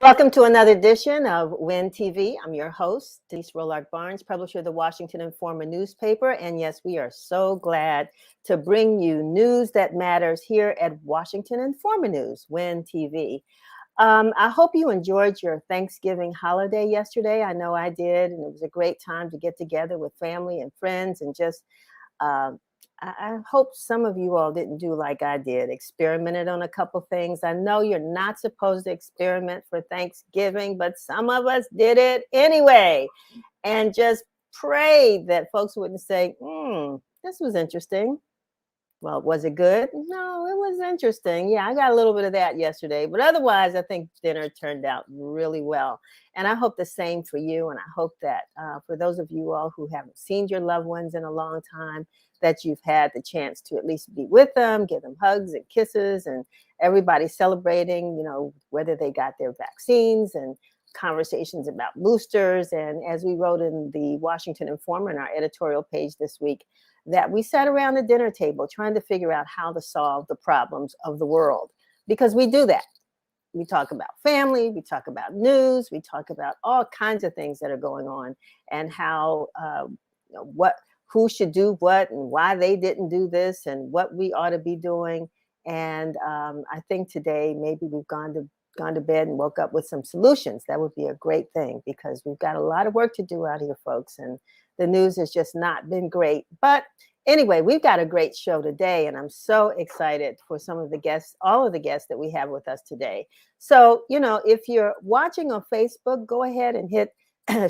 Welcome to another edition of WIN TV. I'm your host, Denise Rollard Barnes, publisher of the Washington Informer newspaper. And yes, we are so glad to bring you news that matters here at Washington Informer News, WIN TV. I hope you enjoyed your Thanksgiving holiday yesterday. I know I did, and it was a great time to get together with family and friends and just uh, I hope some of you all didn't do like I did, experimented on a couple things. I know you're not supposed to experiment for Thanksgiving, but some of us did it anyway. And just prayed that folks wouldn't say, this was interesting. Well, was it good? No, it was interesting. Yeah, I got a little bit of that yesterday. But otherwise, I think dinner turned out really well. And I hope the same for you. And I hope that for those of you all who haven't seen your loved ones in a long time, that you've had the chance to at least be with them, give them hugs and kisses, and everybody celebrating, whether they got their vaccines and conversations about boosters. And as we wrote in the Washington Informer in our editorial page this week, that we sat around the dinner table trying to figure out how to solve the problems of the world, because we do that. We talk about family, we talk about news, we talk about all kinds of things that are going on, and how who should do what and why they didn't do this and what we ought to be doing. And I think today maybe we've gone to bed and woke up with some solutions. That would be a great thing, because we've got a lot of work to do out here, folks, and the news has just not been great. But anyway, we've got a great show today, and I'm so excited for some of the guests, all of the guests that we have with us today. So, if you're watching on Facebook, go ahead and hit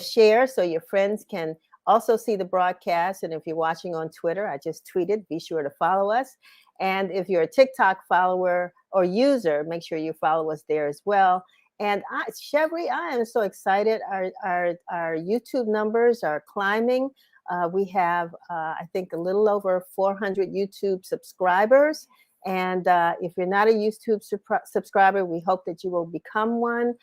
share so your friends can also see the broadcast. And if you're watching on Twitter, I just tweeted, be sure to follow us. And if you're a TikTok follower or user, make sure you follow us there as well. And Chevry, I am so excited. Our YouTube numbers are climbing. We have, I think, a little over 400 YouTube subscribers. And if you're not a YouTube subscriber, we hope that you will become one.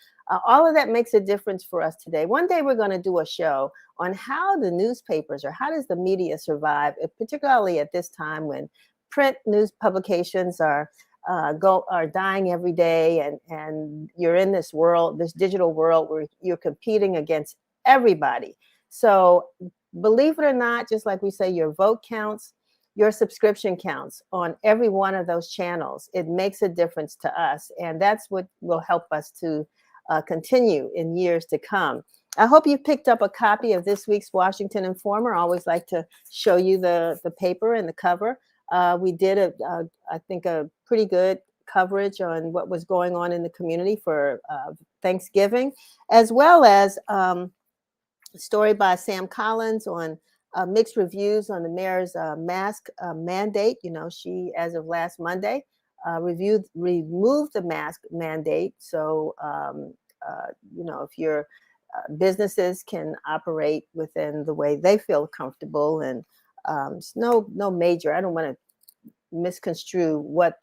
All of that makes a difference for us today. One day we're going to do a show on how the newspapers, or how does the media survive, particularly at this time when print news publications are dying every day, and you're in this world, this digital world, where you're competing against everybody. So believe it or not, just like we say, your vote counts, your subscription counts on every one of those channels. It makes a difference to us, and that's what will help us to continue in years to come. I hope you picked up a copy of this week's Washington Informer. I always like to show you the paper and the cover. We did I think a pretty good coverage on what was going on in the community for Thanksgiving, as well as a story by Sam Collins on mixed reviews on the mayor's mask mandate. She, as of last Monday, removed the mask mandate. So, if your businesses can operate within the way they feel comfortable, and no major, I don't want to misconstrue what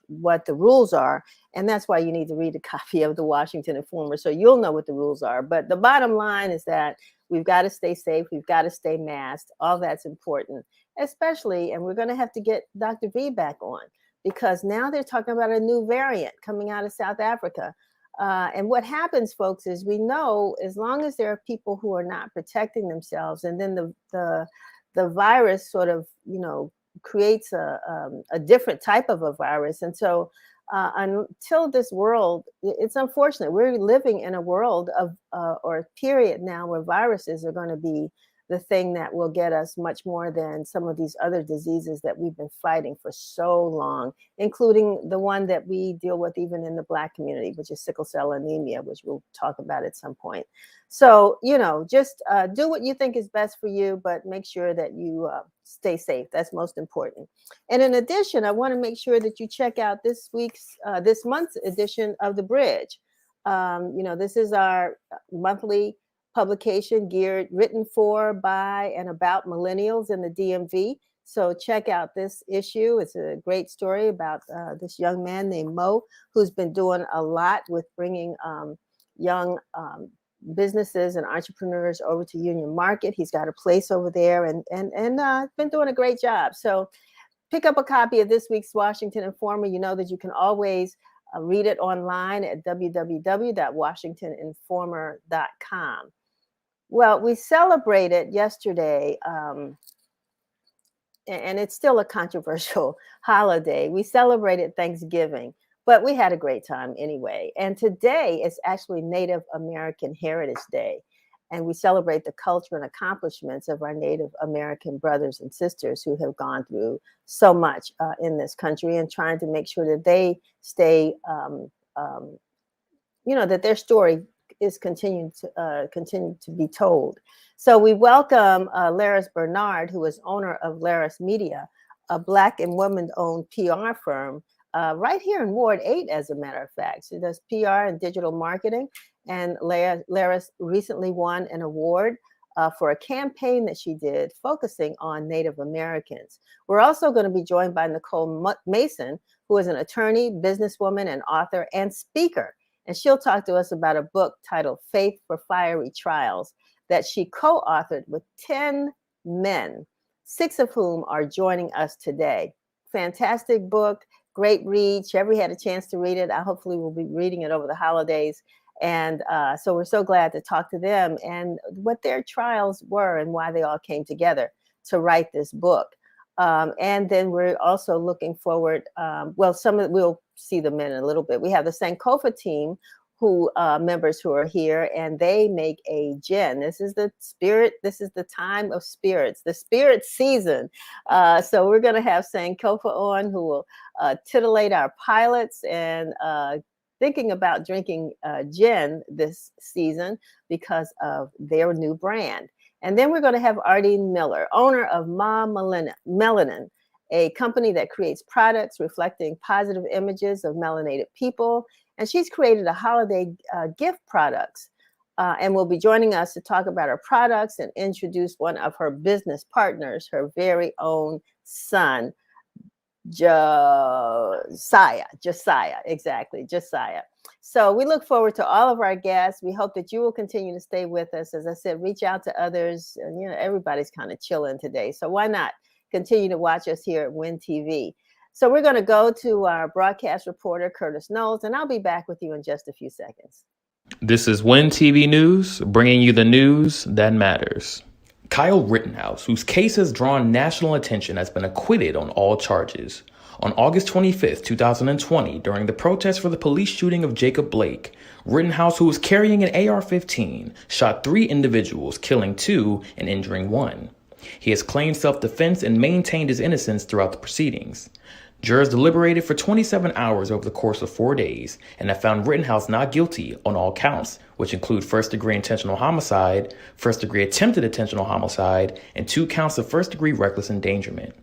the rules are, and that's why you need to read a copy of the Washington Informer so you'll know what the rules are. But the bottom line is that we've got to stay safe, we've got to stay masked. All that's important, especially, and we're going to have to get Dr. V back on, because now they're talking about a new variant coming out of South Africa. And what happens, folks, is we know as long as there are people who are not protecting themselves, and then the virus sort of, creates a different type of a virus. And so until this world, it's unfortunate, we're living in a world of or a period now where viruses are going to be the thing that will get us much more than some of these other diseases that we've been fighting for so long, including the one that we deal with even in the Black community, which is sickle cell anemia, which we'll talk about at some point. So, just do what you think is best for you, but make sure that you stay safe. That's most important. And in addition, I want to make sure that you check out this month's edition of The Bridge. This is our monthly publication written for, by, and about millennials in the DMV. So check out this issue. It's a great story about this young man named Mo, who's been doing a lot with bringing young businesses and entrepreneurs over to Union Market. He's got a place over there, and been doing a great job. So pick up a copy of this week's Washington Informer. You know that you can always read it online at www.washingtoninformer.com. Well, we celebrated yesterday, and it's still a controversial holiday. We celebrated Thanksgiving, but we had a great time anyway. And today is actually Native American Heritage Day. And we celebrate the culture and accomplishments of our Native American brothers and sisters who have gone through so much in this country, and trying to make sure that they stay, that their story is continuing to be told. So we welcome Leris Bernard, who is owner of Leris Media, a Black and woman-owned PR firm right here in Ward 8, as a matter of fact. She does PR and digital marketing, and Leris recently won an award for a campaign that she did focusing on Native Americans. We're also going to be joined by Nicole Mason, who is an attorney, businesswoman, and author and speaker. And she'll talk to us about a book titled Faith for Fiery Trials that she co-authored with 10 men, 6 of whom are joining us today. Fantastic book, great read. Sherry had a chance to read it. I hopefully will be reading it over the holidays. And so we're so glad to talk to them and what their trials were and why they all came together to write this book. And then we're also looking forward, we'll see them in a little bit. We have the Sankofa team, members who are here, and they make a gin. This is the time of spirits, the spirit season. So we're gonna have Sankofa on, who will titillate our pilots and thinking about drinking gin this season because of their new brand. And then we're going to have Ardean Miller, owner of Mah Melanin, a company that creates products reflecting positive images of melanated people. And she's created a holiday gift products and will be joining us to talk about her products and introduce one of her business partners, her very own son, Josiah, exactly, Josiah. So we look forward to all of our guests. We hope that you will continue to stay with us. As I said, reach out to others. And, everybody's kind of chilling today. So why not continue to watch us here at WIN TV? So we're going to go to our broadcast reporter, Curtis Knowles, and I'll be back with you in just a few seconds. This is WIN TV News, bringing you the news that matters. Kyle Rittenhouse, whose case has drawn national attention, has been acquitted on all charges. On August 25, 2020, during the protest for the police shooting of Jacob Blake, Rittenhouse, who was carrying an AR-15, shot 3 individuals, killing 2 and injuring 1. He has claimed self-defense and maintained his innocence throughout the proceedings. Jurors deliberated for 27 hours over the course of 4 days and have found Rittenhouse not guilty on all counts, which include first-degree intentional homicide, first-degree attempted intentional homicide, and 2 counts of first-degree reckless endangerment.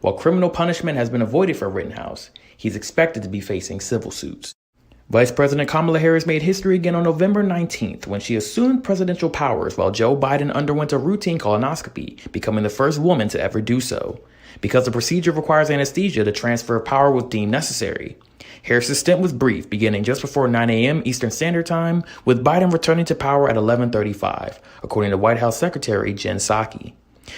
While criminal punishment has been avoided for Rittenhouse, he's expected to be facing civil suits. Vice President Kamala Harris made history again on November 19th when she assumed presidential powers while Joe Biden underwent a routine colonoscopy, becoming the first woman to ever do so. Because the procedure requires anesthesia, the transfer of power was deemed necessary. Harris's stint was brief, beginning just before 9 a.m. Eastern Standard Time, with Biden returning to power at 11:35, according to White House Secretary Jen Psaki.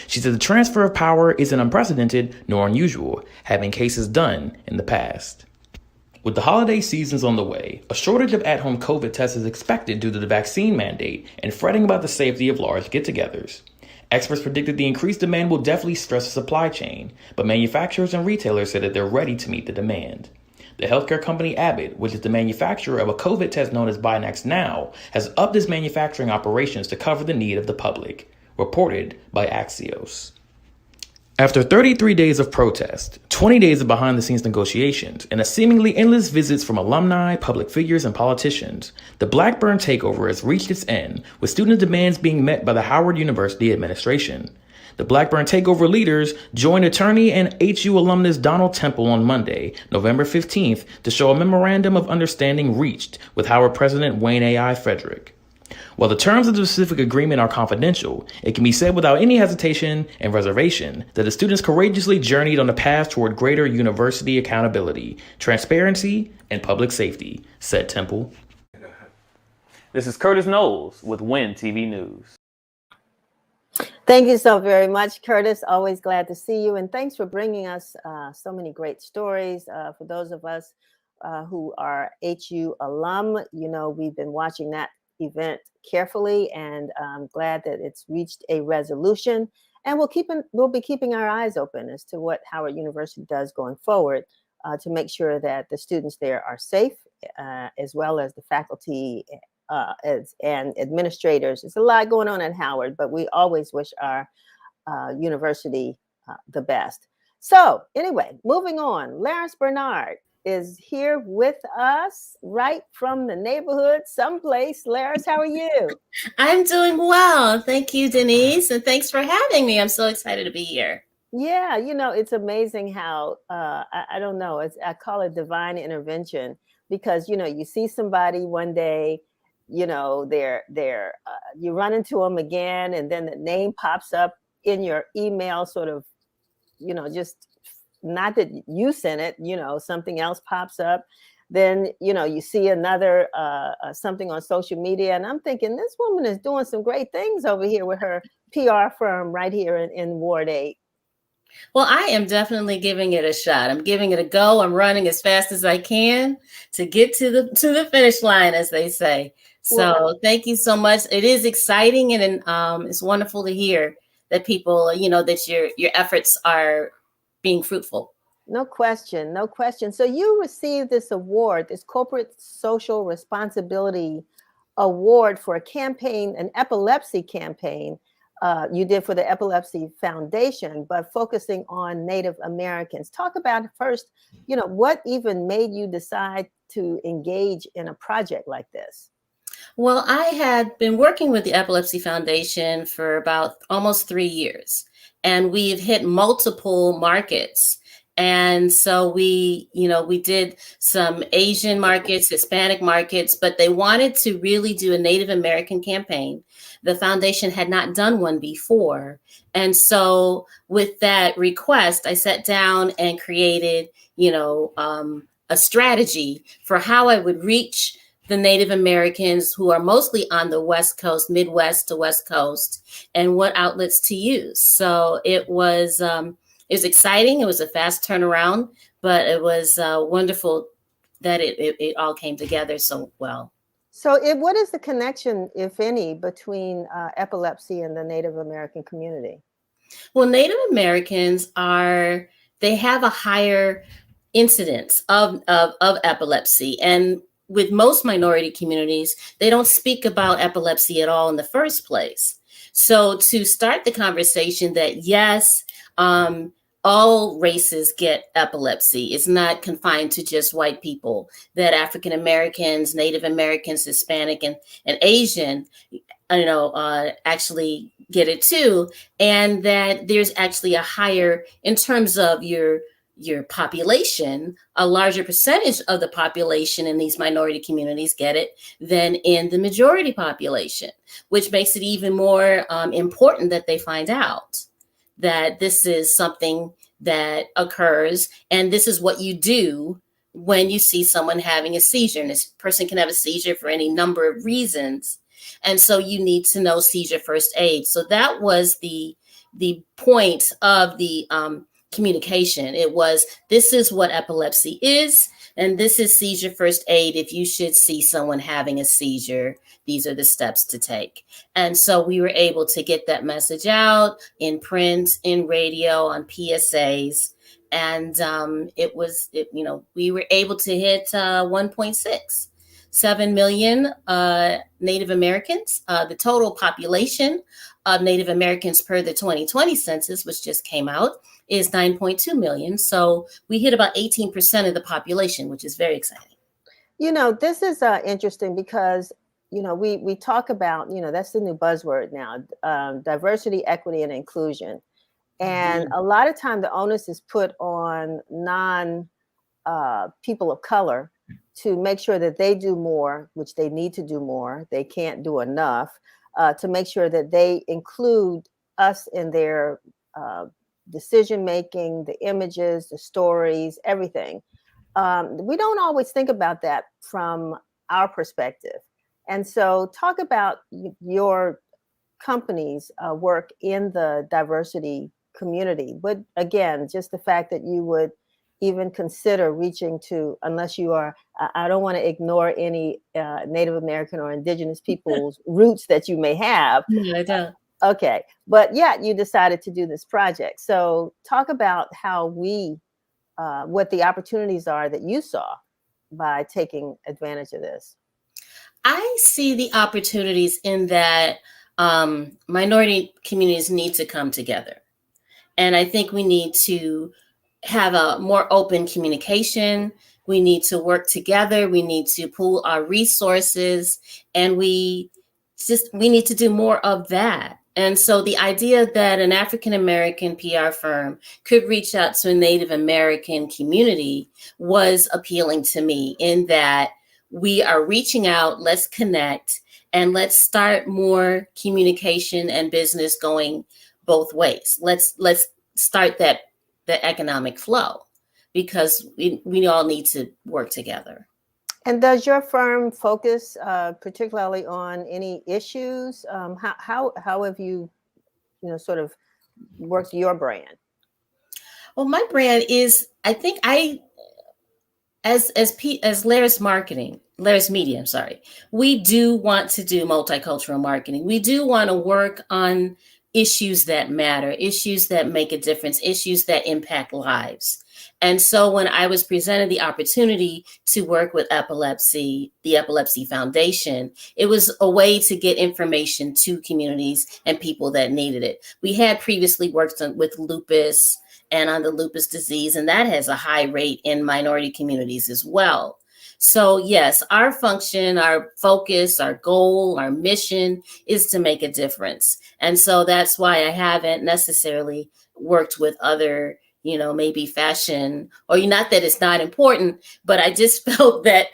She said the transfer of power isn't unprecedented nor unusual, having cases done in the past. With the holiday seasons on the way, a shortage of at-home COVID tests is expected due to the vaccine mandate and fretting about the safety of large get-togethers. Experts predicted the increased demand will definitely stress the supply chain, but manufacturers and retailers said that they're ready to meet the demand. The healthcare company Abbott, which is the manufacturer of a COVID test known as Binax Now, has upped its manufacturing operations to cover the need of the public. Reported by Axios. After 33 days of protest, 20 days of behind-the-scenes negotiations, and a seemingly endless visits from alumni, public figures, and politicians, the Blackburn takeover has reached its end, with student demands being met by the Howard University administration. The Blackburn takeover leaders joined attorney and HU alumnus Donald Temple on Monday, November 15th, to show a memorandum of understanding reached with Howard President Wayne A.I. Frederick. While the terms of the specific agreement are confidential, it can be said without any hesitation and reservation that the students courageously journeyed on the path toward greater university accountability, transparency, and public safety, said Temple. This is Curtis Knowles with WIN TV News. Thank you so very much, Curtis. Always glad to see you. And thanks for bringing us so many great stories for those of us who are HU alum, we've been watching that event carefully, and I'm glad that it's reached a resolution. And we'll be keeping our eyes open as to what Howard University does going forward to make sure that the students there are safe, as well as the faculty and administrators. There's a lot going on at Howard, but we always wish our university the best. So anyway, moving on, Leris Bernard is here with us right from the neighborhood someplace. Leris, how are you? I'm doing well. Thank you, Denise. And thanks for having me. I'm so excited to be here. Yeah, it's amazing how, I don't know, I call it divine intervention, because, you see somebody one day, you run into them again, and then the name pops up in your email, sort of, just not that you sent it, something else pops up. Then, you see another something on social media, and I'm thinking, this woman is doing some great things over here with her PR firm right here in Ward 8. Well, I am definitely giving it a shot. I'm giving it a go. I'm running as fast as I can to get to the finish line, as they say. So thank you so much. It is exciting, and it's wonderful to hear that people, that your efforts are being fruitful. No question, no question. So you received this award, this Corporate Social Responsibility Award for a campaign, an epilepsy campaign you did for the Epilepsy Foundation, but focusing on Native Americans. Talk about first, what even made you decide to engage in a project like this? Well, I had been working with the Epilepsy Foundation for about almost 3 years, and we've hit multiple markets. And so we did some Asian markets, Hispanic markets, but they wanted to really do a Native American campaign. The foundation had not done one before. And so with that request, I sat down and created, a strategy for how I would reach the Native Americans who are mostly on the West Coast, Midwest to West Coast, and what outlets to use. So it was exciting. It was a fast turnaround, but it was wonderful that it all came together so well. So what is the connection, if any, between epilepsy and the Native American community? Well, Native Americans they have a higher incidence of epilepsy. And with most minority communities, they don't speak about epilepsy at all in the first place. So to start the conversation that yes, all races get epilepsy. It's not confined to just white people, that African Americans, Native Americans, Hispanic, and Asian, actually get it too. And that there's actually a higher, in terms of your population, a larger percentage of the population in these minority communities get it than in the majority population, which makes it even more important that they find out that this is something that occurs, and this is what you do when you see someone having a seizure. And this person can have a seizure for any number of reasons. And so you need to know seizure first aid. So that was the point of the communication. It was, this is what epilepsy is, and this is seizure first aid. If you should see someone having a seizure, these are the steps to take. And so we were able to get that message out in print, in radio, on PSAs. And we were able to hit 1.67 million Native Americans. The total population of Native Americans per the 2020 census, which just came out, is 9.2 million. So we hit about 18% of the population, which is very exciting. This is interesting because, we talk about, that's the new buzzword now, diversity, equity, and inclusion. And a lot of time the onus is put on people of color to make sure that they do more, which they need to do more. They can't do enough to make sure that they include us in their decision-making, the images, the stories, everything. We don't always think about that from our perspective. And so talk about your company's work in the diversity community. But again, just the fact that you would even consider reaching to, unless you are, I don't want to ignore any Native American or indigenous people's roots that you may have. No, I don't. Okay. But yeah, you decided to do this project. So talk about how what the opportunities are that you saw by taking advantage of this. I see the opportunities in that minority communities need to come together. And I think we need to have a more open communication. We need to work together. We need to pool our resources, and we need to do more of that. And so the idea that an African-American PR firm could reach out to a Native American community was appealing to me, in that we are reaching out, let's connect, and let's start more communication and business going both ways. Let's start that economic flow, because we all need to work together. And does your firm focus particularly on any issues? How have you sort of worked your brand? Well, my brand is, I think as Leris Media, I'm sorry, we do want to do multicultural marketing. We do want to work on issues that matter, issues that make a difference, issues that impact lives. And so when I was presented the opportunity to work with the Epilepsy Foundation, it was a way to get information to communities and people that needed it. We had previously worked with lupus and on the lupus disease, and that has a high rate in minority communities as well. So yes, our function, our focus, our goal, our mission is to make a difference. And so that's why I haven't necessarily worked with other, maybe fashion, or not that it's not important, but I just felt that,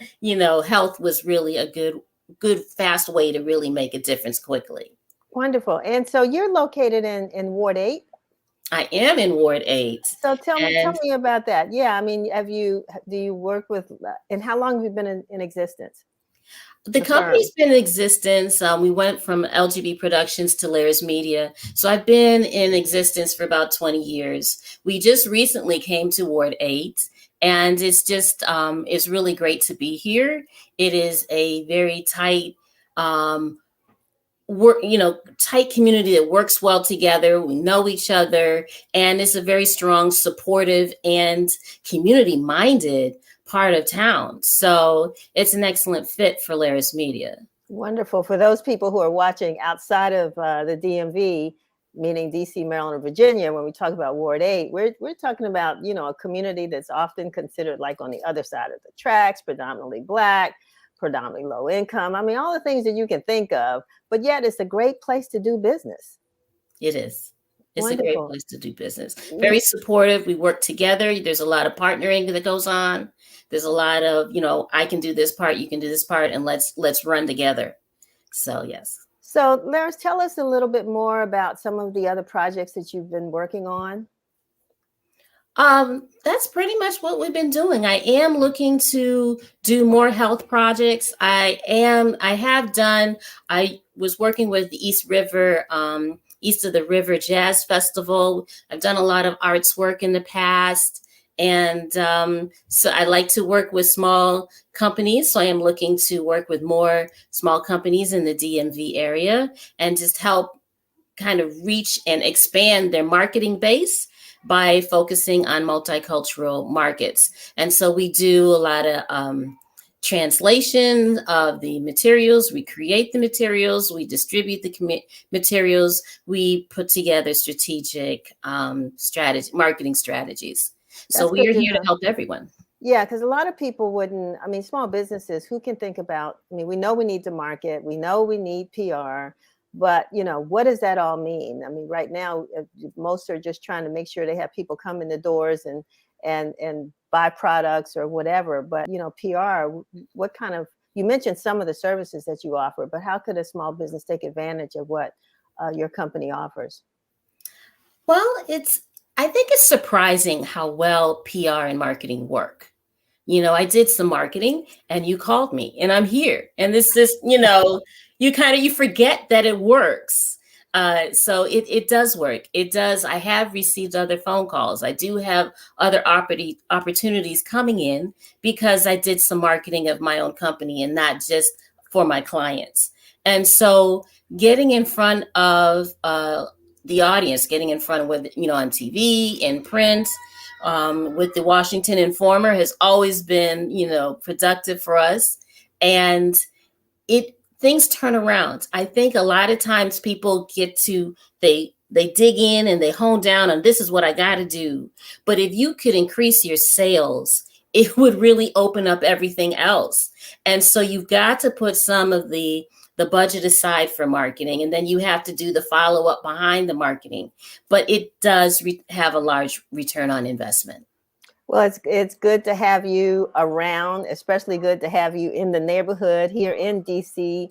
health was really a good, fast way to really make a difference quickly. Wonderful. And so you're located in Ward 8? I am in Ward 8. So tell me about that. Yeah, I mean, do you work with, and how long have you been in existence? The company's been in existence. We went from LGB Productions to Leris Media. So I've been in existence for about 20 years. We just recently came to Ward 8, and it's just, it's really great to be here. It is a very tight, tight community that works well together. We know each other, and it's a very strong, supportive, and community-minded part of town. So it's an excellent fit for Leris Media. Wonderful. For those people who are watching outside of the DMV, meaning DC, Maryland, or Virginia, when we talk about Ward 8, we're talking about, a community that's often considered like on the other side of the tracks, predominantly Black, predominantly low income. I mean, all the things that you can think of, but yet it's a great place to do business. It is. It's Wonderful. A great place to do business. Very supportive. We work together. There's a lot of partnering that goes on. There's a lot of, I can do this part, you can do this part, and let's run together. So, yes. So, Leris, tell us a little bit more about some of the other projects that you've been working on. That's pretty much what we've been doing. I am looking to do more health projects. I was working with the East of the River Jazz Festival. I've done a lot of arts work in the past. And so I like to work with small companies. So I am looking to work with more small companies in the DMV area and just help kind of reach and expand their marketing base by focusing on multicultural markets. And so we do a lot of translation of the materials. We create the materials. We distribute the materials. We put together strategic marketing strategies. So we are here to help everyone. Yeah, because a lot of people small businesses, who can think about, we know we need to market, we know we need PR, but, what does that all mean? I mean, right now, most are just trying to make sure they have people come in the doors and buy products or whatever. But, PR, what kind of, you mentioned some of the services that you offer, but how could a small business take advantage of what your company offers? Well, I think it's surprising how well PR and marketing work. I did some marketing and you called me and I'm here. And this is, you forget that it works. So it does work. It does. I have received other phone calls. I do have other opportunities coming in because I did some marketing of my own company and not just for my clients. And so getting in front of the audience, getting in front of, on TV, in print, with the Washington Informer has always been, productive for us. And things turn around. I think a lot of times people they dig in and they hone down on this is what I got to do. But if you could increase your sales, it would really open up everything else. And so you've got to put some of the budget aside for marketing, and then you have to do the follow-up behind the marketing. But it does have a large return on investment. Well, it's good to have you around, especially good to have you in the neighborhood here in DC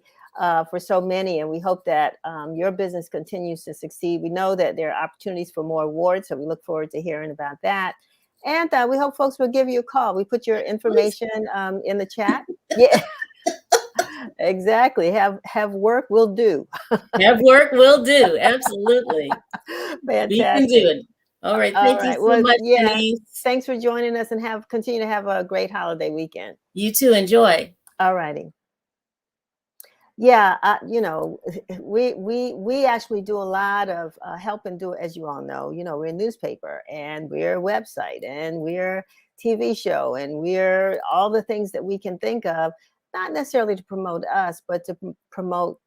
for so many. And we hope that your business continues to succeed. We know that there are opportunities for more awards, so we look forward to hearing about that. And we hope folks will give you a call. We put your information in the chat. Yeah, exactly. Have work, will do. Have work, will do. Absolutely. Fantastic. We can do it. All right. Thank you so much, Denise. Thanks for joining us, and continue to have a great holiday weekend. You too. Enjoy. All righty. Yeah, we actually do a lot of help and do, as you all know. We're a newspaper, and we're a website, and we're a TV show, and we're all the things that we can think of, not necessarily to promote us, but to promote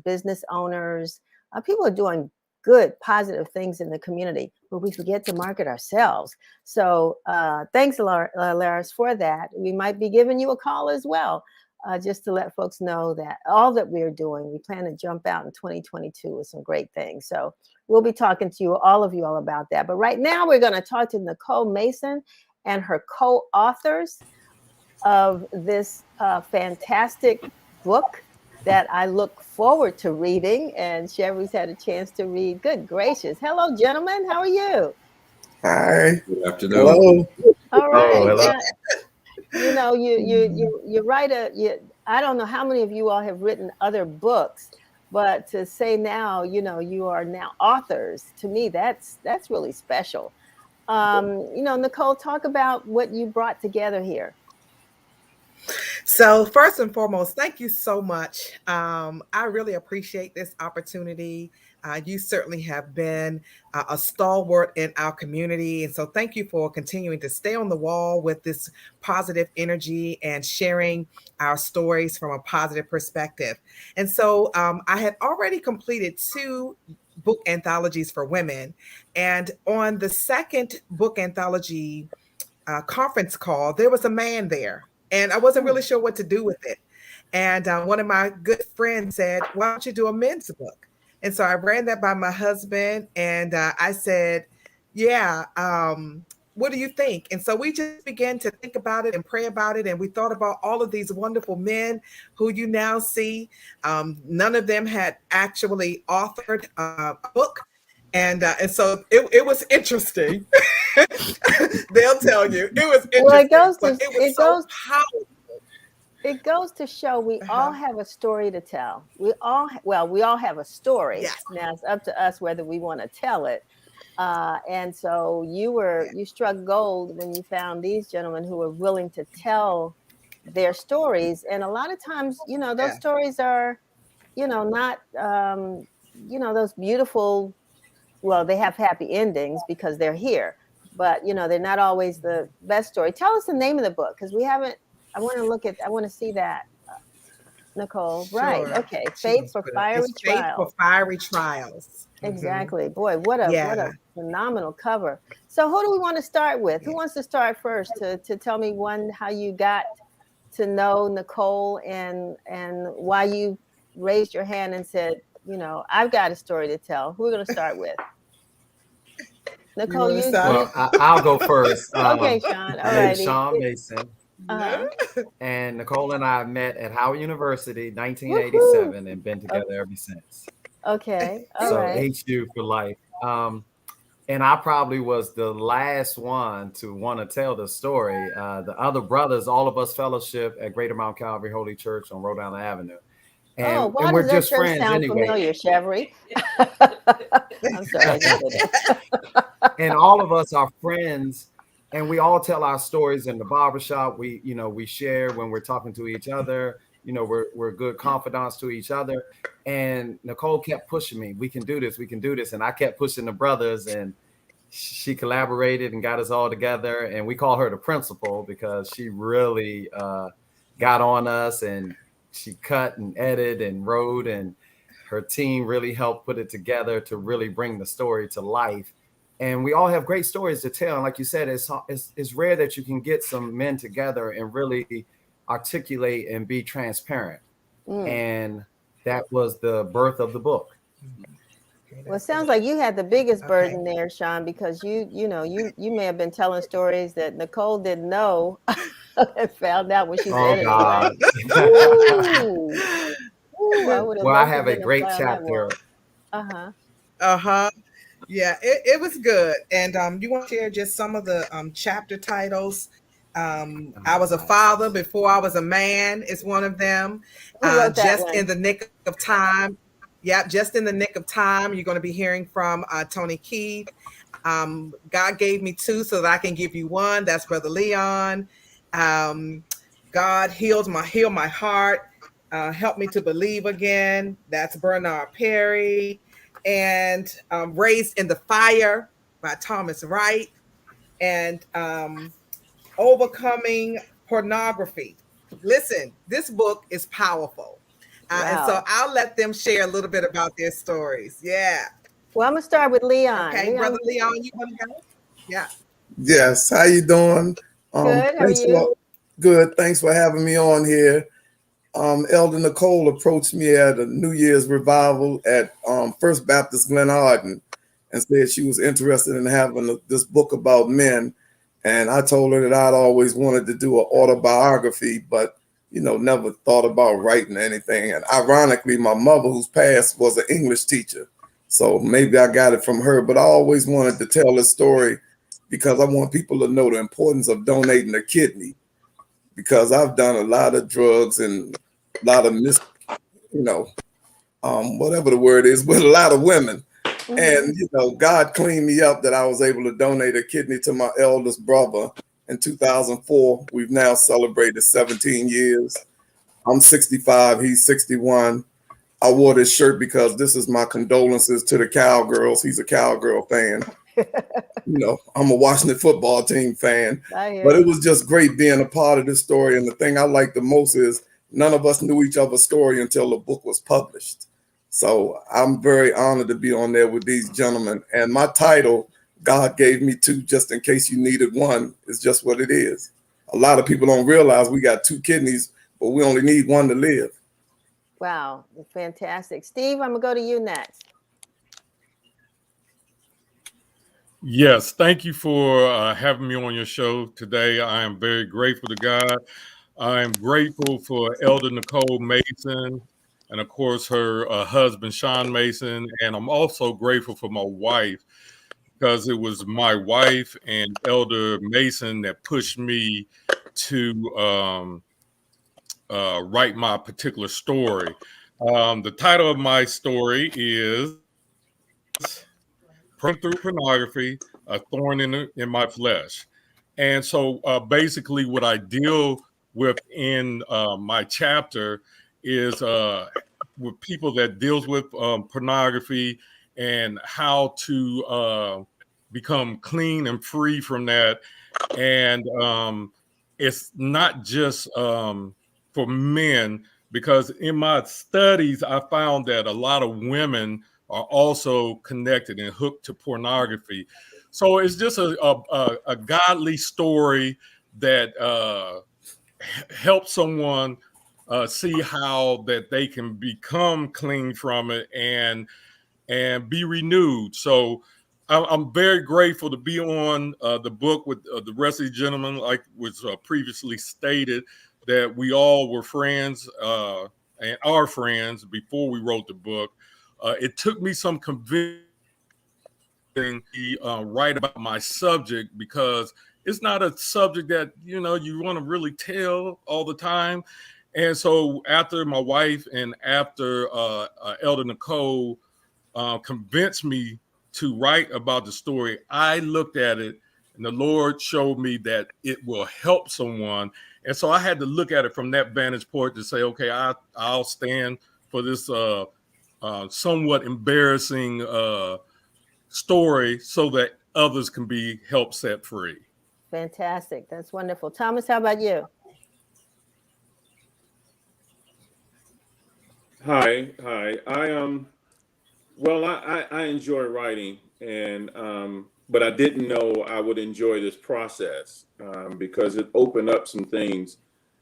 business owners. People are doing good, positive things in the community, but we forget to market ourselves. So thanks, Leris, for that. We might be giving you a call as well, just to let folks know that all that we're doing, we plan to jump out in 2022 with some great things. So we'll be talking to all of you all about that. But right now, we're going to talk to Nicole Mason and her co-authors of this fantastic book that I look forward to reading, and Sherry's had a chance to read. Good gracious. Hello, gentlemen. How are you? Hi. Good afternoon. Hello. All right. Hello. You write I don't know how many of you all have written other books, but to say now, you are now authors, to me, that's really special. Nicole, talk about what you brought together here. So first and foremost, thank you so much. I really appreciate this opportunity. You certainly have been a stalwart in our community. And so thank you for continuing to stay on the wall with this positive energy and sharing our stories from a positive perspective. And so I had already completed 2 book anthologies for women. And on the second book anthology conference call, there was a man there. And I wasn't really sure what to do with it. And one of my good friends said, why don't you do a men's book? And so I ran that by my husband, and I said, yeah, what do you think? And so we just began to think about it and pray about it. And we thought about all of these wonderful men who you now see. None of them had actually authored a book. And so it was interesting. They'll tell you it was interesting. It goes to show we all have a story to tell. We all have a story. Yes. Now it's up to us whether we want to tell it. And so you struck gold when you found these gentlemen who were willing to tell their stories. And a lot of times, those stories are, not, those beautiful. Well, they have happy endings because they're here, but they're not always the best story. Tell us the name of the book, because we haven't. I want to see that, Nicole. Sure. Right? Okay. Faith for Fiery Trials. Faith for Fiery Trials. Exactly. Boy, what a phenomenal cover. So, who do we want to start with? Who wants to start first to tell me how you got to know Nicole and why you raised your hand and said, I've got a story to tell. Who are we going to start with? Nicole, Well, I'll go first. Okay, Sean. All right. Sean Mason. And Nicole and I met at Howard University, 1987, and been together ever since. Okay. All right. HU for life. And I probably was the last one to want to tell the story. The other brothers, all of us fellowship at Greater Mount Calvary Holy Church on Rhode Island Avenue. Oh, and why we're does that just church friends sound anyway. familiar, Chevry? I'm sorry. I just did that. And all of us are friends, and we all tell our stories in the barbershop. We share when we're talking to each other. We're good confidants to each other. And Nicole kept pushing me. We can do this. We can do this. And I kept pushing the brothers, and she collaborated and got us all together. And we call her the principal because she really got on us, and she cut and edited and wrote, and her team really helped put it together to really bring the story to life. And we all have great stories to tell. And like you said, it's rare that you can get some men together and really articulate and be transparent. And that was the birth of the book. Well, it sounds like you had the biggest burden there, Sean, because you may have been telling stories that Nicole didn't know and found out when she's editing. God. Right? Ooh, I would have Well, I loved to have a been great fly on that chapter. wall. Yeah, it was good. And you want to share just some of the chapter titles? I was a father before I was a man is one of them. Who wrote that Just one? in the nick of time. Yeah, just in the nick of time. You're going to be hearing from Tony Keith. God gave me two so that I can give you one. That's Brother Leon. God heal my heart. Help me to believe again. That's Bernard Perry. And Raised in the Fire by Thomas Wright. And Overcoming Pornography. Listen, this book is powerful. And so I'll let them share a little bit about their stories. Yeah. Well, I'm going to start with Leon. Okay, Brother Leon, you want to go? Yeah. Yes. How you doing? Good. How are you? Good. Thanks for having me on here. Elder Nicole approached me at a New Year's revival at First Baptist Glen Arden and said she was interested in having this book about men. And I told her that I'd always wanted to do an autobiography, but, never thought about writing anything. And ironically, my mother, who's passed, was an English teacher. So maybe I got it from her, but I always wanted to tell this story because I want people to know the importance of donating a kidney, because I've done a lot of drugs and a lot of whatever the word is, with a lot of women. And, God cleaned me up that I was able to donate a kidney to my eldest brother in 2004. We've now celebrated 17 years. I'm 65. He's 61. I wore this shirt because this is my condolences to the Cowgirls. He's a Cowgirl fan. I'm a Washington football team fan. But it was just great being a part of this story. And the thing I like the most is none of us knew each other's story until the book was published. So I'm very honored to be on there with these gentlemen. And my title, God Gave Me Two, just in case you needed one, is just what it is. A lot of people don't realize we got two kidneys, but we only need one to live. Wow, fantastic. Steve, I'm going to go to you next. Yes, thank you for having me on your show today. I am very grateful to God. I am grateful for Elder Nicole Mason and, of course, her husband, Sean Mason. And I'm also grateful for my wife, because it was my wife and Elder Mason that pushed me to write my particular story. The title of my story is Praying Through Pornography, a Thorn in My Flesh. And so basically what I deal with in my chapter is with people that deals with pornography and how to become clean and free from that. And it's not just for men, because in my studies, I found that a lot of women are also connected and hooked to pornography. So it's just a godly story that helps someone see how that they can become clean from it and be renewed. So I'm very grateful to be on the book with the rest of the gentlemen, like was previously stated, that we all were friends and are friends before we wrote the book. It took me some convincing to write about my subject, because it's not a subject that, you want to really tell all the time. And so after my wife and after Elder Nicole convinced me to write about the story, I looked at it and the Lord showed me that it will help someone. And so I had to look at it from that vantage point to say, okay, I'll stand for this somewhat embarrassing story so that others can be helped set free. Fantastic. That's wonderful. Thomas, how about you? Hi. Well, I enjoy writing, and but I didn't know I would enjoy this process because it opened up some things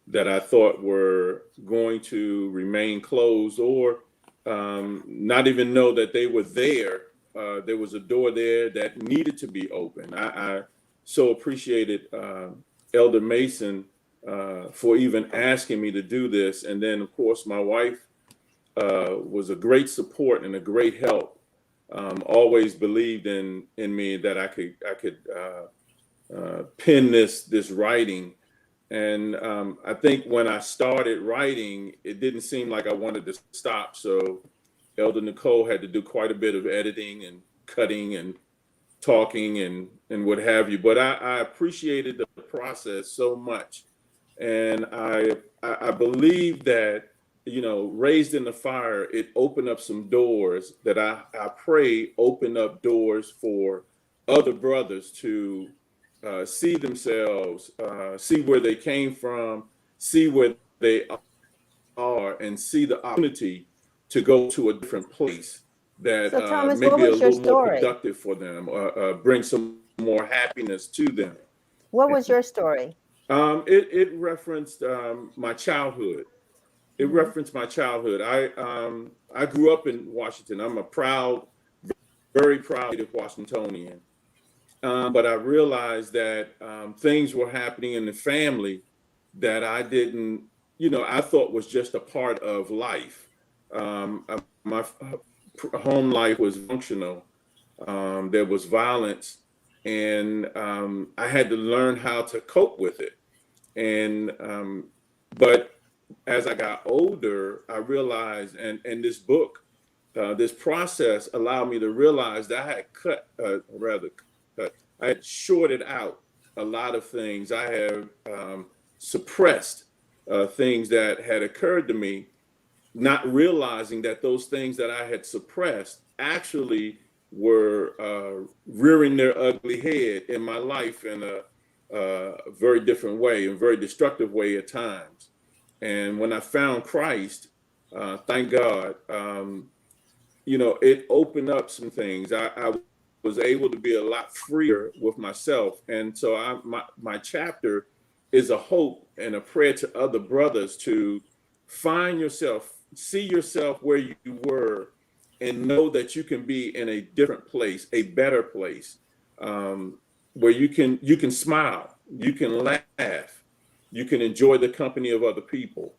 that I thought were going to remain closed or not even know that they were there. There was a door there that needed to be open. I so appreciated Elder Mason for even asking me to do this, and then of course my wife was a great support and a great help. Always believed in me that I could pen this writing. And I think when I started writing, it didn't seem like I wanted to stop. So Elder Nicole had to do quite a bit of editing and cutting and talking and what have you. But I appreciated the process so much. And I believe that, you know, Raised in the Fire, it opened up some doors that I pray open up doors for other brothers to see themselves, see where they came from, see where they are, and see the opportunity to go to a different place that So, Thomas, may what be a was your little more story? productive for them, bring some more happiness to them. What was your story? It referenced my childhood. It referenced my childhood. I grew up in Washington. I'm a proud, very proud native Washingtonian. But I realized that things were happening in the family that I didn't, you know, I thought was just a part of life. My home life was functional. There was violence, and I had to learn how to cope with it. And but as I got older, I realized, and this book, this process allowed me to realize that I had I had shorted out a lot of things. I have suppressed things that had occurred to me, not realizing that those things that I had suppressed actually were rearing their ugly head in my life in a very different way, a very destructive way at times. And when I found Christ, thank God, you know, it opened up some things. I was able to be a lot freer with myself. And so my chapter is a hope and a prayer to other brothers to find yourself, see yourself where you were, and know that you can be in a different place, a better place, where you can smile, you can laugh, you can enjoy the company of other people,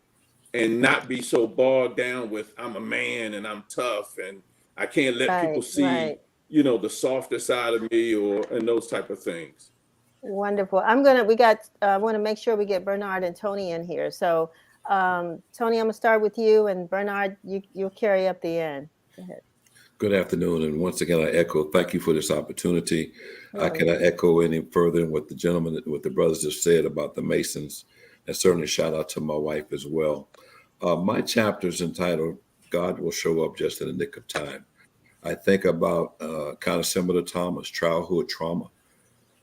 and not be so bogged down with I'm a man and I'm tough and I can't let people see, you know, the softer side of me and those type of things. Wonderful. I want to make sure we get Bernard and Tony in here. So, Tony, I'm gonna start with you, and Bernard, you'll carry up the end. Go ahead. Good afternoon, and once again, I echo. Thank you for this opportunity. I cannot echo any further than what the brothers just said about the Masons, and certainly shout out to my wife as well. My chapter is entitled "God Will Show Up Just in the Nick of Time." I think about kind of similar to Thomas, childhood trauma.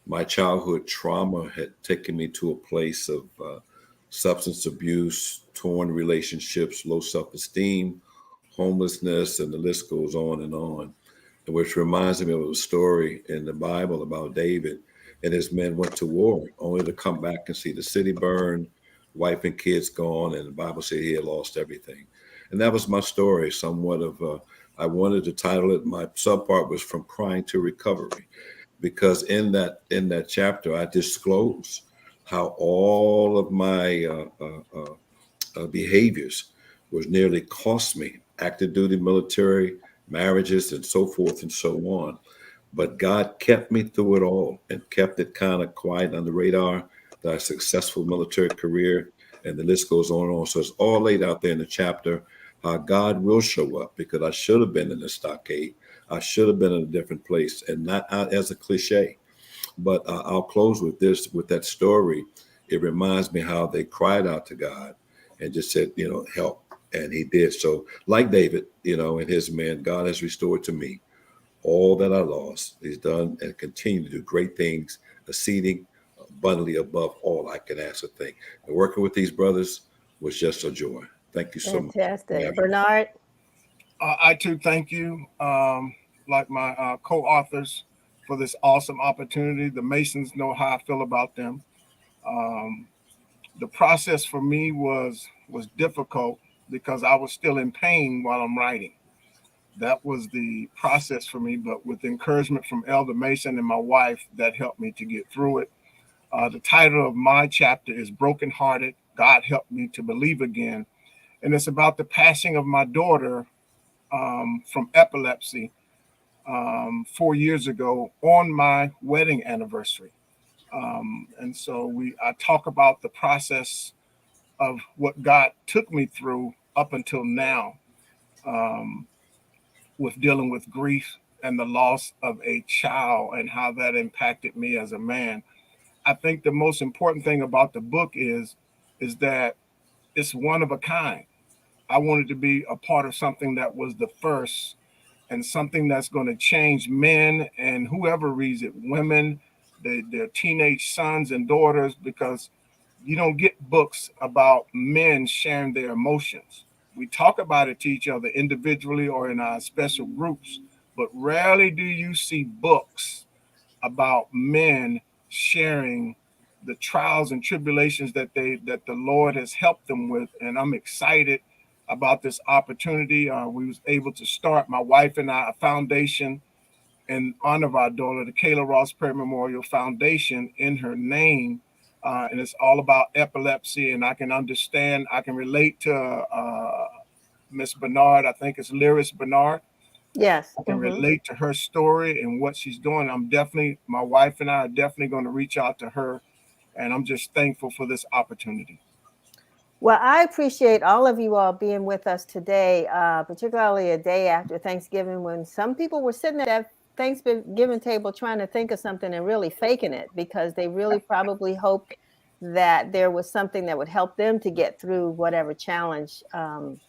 My childhood trauma had taken me to a place of substance abuse, torn relationships, low self-esteem, homelessness, and the list goes on, and which reminds me of a story in the Bible about David and his men went to war only to come back and see the city burn, wife and kids gone, and the Bible said he had lost everything. And that was my story, somewhat of, I wanted to title it, my subpart was From Crying to Recovery, because in that chapter, I disclose how all of my behaviors was nearly cost me active duty military, marriages, and so forth and so on. But God kept me through it all and kept it kind of quiet on the radar, that successful military career. and the list goes on and on. So it's all laid out there in the chapter how God will show up, because I should have been in the stockade. I should have been in a different place, and not as a cliche. But I'll close with this, with that story. It reminds me how they cried out to God and just said, help. And he did. So like David, and his men, God has restored to me all that I lost. He's done and continue to do great things, exceeding abundantly above all I can ask or think. And working with these brothers was just a joy. Thank you so much. Fantastic. Bernard? I too thank you, like my co-authors, for this awesome opportunity. The Masons know how I feel about them. The process for me was difficult because I was still in pain while I'm writing. That was the process for me, but with encouragement from Elder Mason and my wife, that helped me to get through it. The title of my chapter is Brokenhearted, God Helped Me to Believe Again. And it's about the passing of my daughter from epilepsy 4 years ago on my wedding anniversary. And so I talk about the process of what God took me through up until now, with dealing with grief and the loss of a child and how that impacted me as a man. I think the most important thing about the book is that it's one of a kind. I wanted to be a part of something that was the first, and something that's going to change men and whoever reads it, women, their teenage sons and daughters, because you don't get books about men sharing their emotions. We talk about it to each other individually or in our special groups, but rarely do you see books about men sharing the trials and tribulations that the Lord has helped them with. And I'm excited about this opportunity. We was able to start, my wife and I, a foundation in honor of our daughter, the Kayla Ross Perry Memorial Foundation, in her name. And it's all about epilepsy. And I can understand, I can relate to Miss Bernard. I think it's Leris Bernard. Yes. I can relate to her story and what she's doing. My wife and I are definitely going to reach out to her. And I'm just thankful for this opportunity. Well, I appreciate all of you all being with us today, particularly a day after Thanksgiving, when some people were sitting at that Thanksgiving table trying to think of something and really faking it, because they really probably hoped that there was something that would help them to get through whatever challenge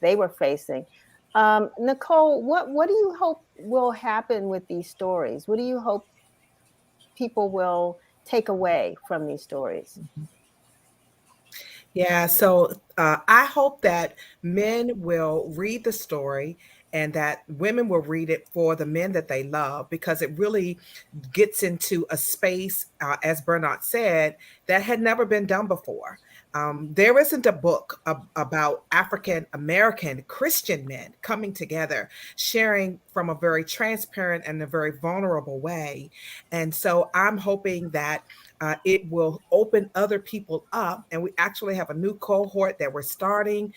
they were facing. Nicole, what do you hope will happen with these stories? What do you hope people will take away from these stories? Yeah, so I hope that men will read the story and that women will read it for the men that they love, because it really gets into a space, as Bernard said, that had never been done before. There isn't a book about African American Christian men coming together, sharing from a very transparent and a very vulnerable way. And so I'm hoping that it will open other people up. And we actually have a new cohort that we're starting.